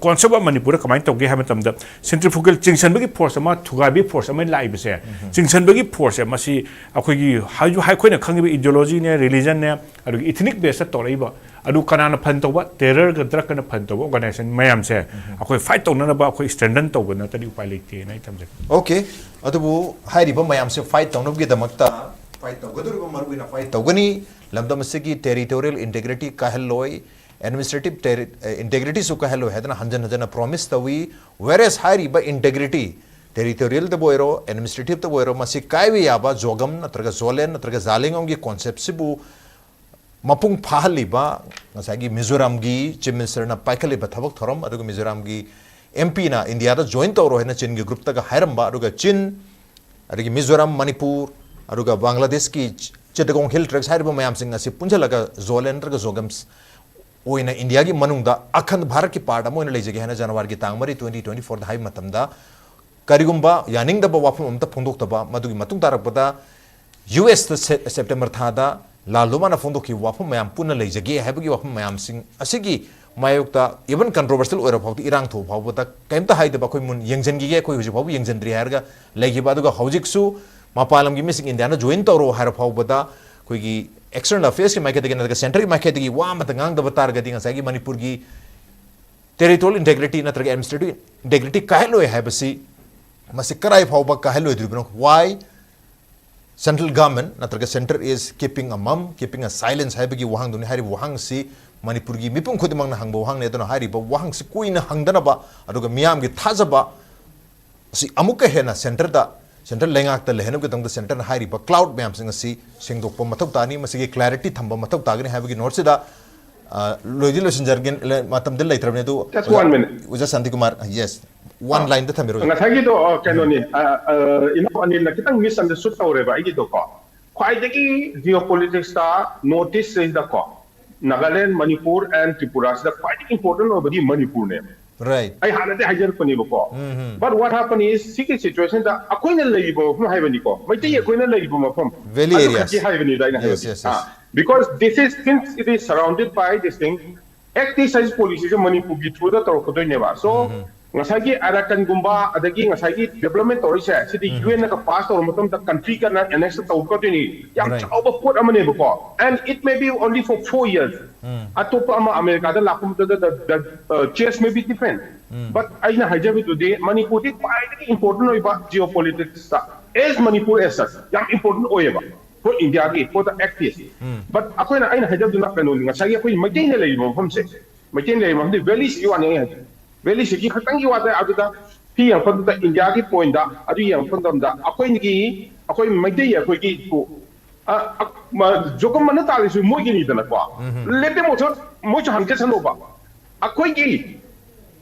concept of Manipur kamain to ge ha matam da centrifugal chingsan bagi force ma thuga bi force ma lai bse chingsan bagi force ma si akoi gi haju hai khoi na khangi bi ideology ne religion ne adu ethnic base to lai ba adu kanana phan to ba terror ga dra kana phan to ba organization mayam se akoi fight to na ba akoi strengthen to na tadi upai lekte na itam je okay adubu hairiba mayam se fight tawno gi damakta fight tawgaduru ba maruina fight tawgani lamdam se gi territorial integrity ka heloi administrative integrity su ka heloi hedana hanjan hanjana promise tawi whereas hairiba integrity territorial the boiro administrative the boiro masi kaiwi yaba zogam natraga zolen natraga zalingom gi concept sibu mapung phahaliba ngasagi mizoram gi chief minister na paikali ba thabak thorom aduga mizoram gi MP na India da join tawro hena chin gi group ta ga hairamba aduga chin adugi mizoram manipur aduga bangladesh ki chitagong hill tracks hairba mayam sing asi punjalaga zolen raga zogams oina India gi manungda akhand bharat ki part amoina leijege hena January gi tangmari 2024 da hai matamda karigumba yaning da ba wafum amta phondok ta ba madugi matung tarakpada US the September tha da laluma na phondok ki wafum mayam punna leijege haibagi wafum mayam sing asigi mayokta even controversial oira phawti irang tho phawbata kaimta haide ba khoi mun yengjen gi ge khoi huji phawbu yengjen ri harga legi ba duga hojik su mapalam gi missing India na join tawro har phawbata khoi gi external affairs ki maike de na center ki maike de gi wa mat ngang da batar ga dinga sagi Manipur gi territorial integrity na traga administrative integrity kaheloi habasi masi karai phawba kaheloi dribno why central government natraga center is keeping a mum keeping a silence haibagi wahang duni hari wahang si Manipur gi mipum khudimang na hangbo wahang ne dona hari ba wahang si kuina hangdana ba aduga miyam gi thajaba si amuka hena center da center lengak ta lehenum gi tangda center na hari ba cloud miyam sing si singdok pa mathok tani masi gi clarity thamba mathok tagni haibagi north da loidi lo sinjargen matam dil laitrabne do just 1 minute uja Shantikumar yes one line da thamiro ngasagi do kanoni ino anil na kitang misunderstood tawre ba igi do ko khwaidagi geopolitics ta notice is the ko Nagaland, Manipur and Tripura is the quite important over the Manipur name. right I had a higher Paniboko. But what happened is, secret situation that a queen label from Haveniko. Might take a queen label from Valley areas. Yes. Because this is, since it is surrounded by this thing, active size policies of Manipur through the Torkoto Neva. So, Nasagi Arakan Gumba, Adagi, Nasagi development or research, the UN passed or the country can annex the Torkotini. Overput a Maniboko. And it may be only for 4 years. Atopama America, the Lapum, the chairs may be different. But I know Hajabi today, Manipur is quite important about geopolitics. As Manipur as such, important Oyeva. For India, for the activists. But I know Hajabi do not know, Nasagi, maintain a label from say. Maintain a label, the very you are Veli Siki Katangi water Aduda, he and from the Indiaki point that Adi and from them that Akoiniki, Akoin Madea, Koiki, Jokomanatal is Mugini than a qua. Let them also much Hankas and over. Akoiki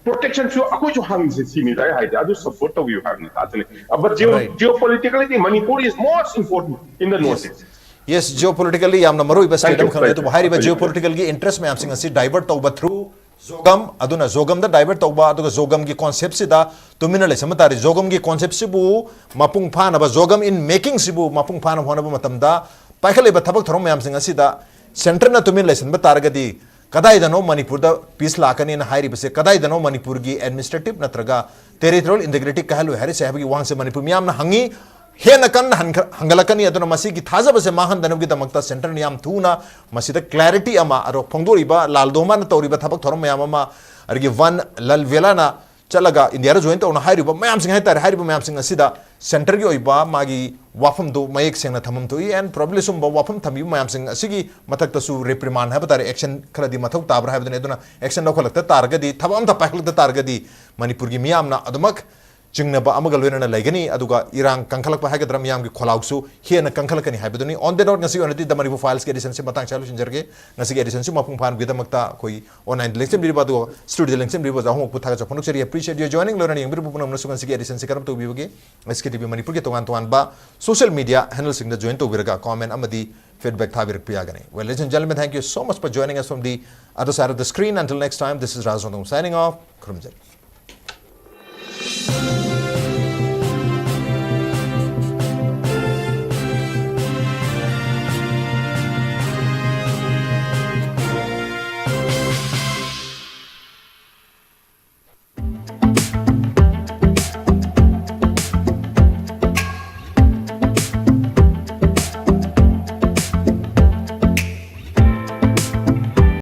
protection to Akojo Hans is seen. I do support of you having actually. But geopolitically, Manipur is most important in the northeast. yes geopolitically yamna maroi bas kedam khane to bahari ba geopolitical gi interest mayam sing asi divert tawba through zogam aduna zogam da divert tawba aduga zogam gi concept si da tumina le samatari zogam gi concept si bu mapung phana ba zogam in making si bu mapung phana hona ba matam da paikale ba thabak thorom mayam sing asi da center na tumin le san ba targadi kadai dano Manipur da peace lakani na hairi base kadai dano Manipur gi administrative natraga territorial integrity kahlu hari sahabi gi wang se Manipur miyam na hangi Hena kan hangalakani aduna masi ki thaza base mahan danam ki tamakta center niyam thuna masi da clarity ama aro phongdori ba laldoma na tori ba thabak thorom mayam ama argi one lal vela na chalaga India ra join ta ona hairi ba mayam sing haitar hairi ba mayam sing asida center gi oiba magi wafam do mayek sing na thamam to and probably sum ba wafam thami mayam sing asigi mathak ta su reprimand ha batare action khradi mathok tabra ha badane aduna action no kholakta targadi thabam ta paklakta targadi Manipur gi miyam na adumak Jingna ba amagal wena na laigani aduga irang kangkhalak pa hagadram yam gi kholausu hiena kangkhalakani haibaduni on the note ngasi onati the Manipur files ke edition se matang chalu sinjarge ngasi ke edition se mapung phan gidamakta koi online election bi ba do studio election bi ba hom pu thaga chaponu cheri appreciate you joining lorani yangir bu punam nasu ngasi ke edition se karam to bi bage SKTV Manipur ke tongan ba social media handle sing the join to biraga comment amadi feedback thabirak piyagane well ladies and gentlemen thank you so much for joining us from the other side of the screen until next time this is Razondong signing off Kurumjal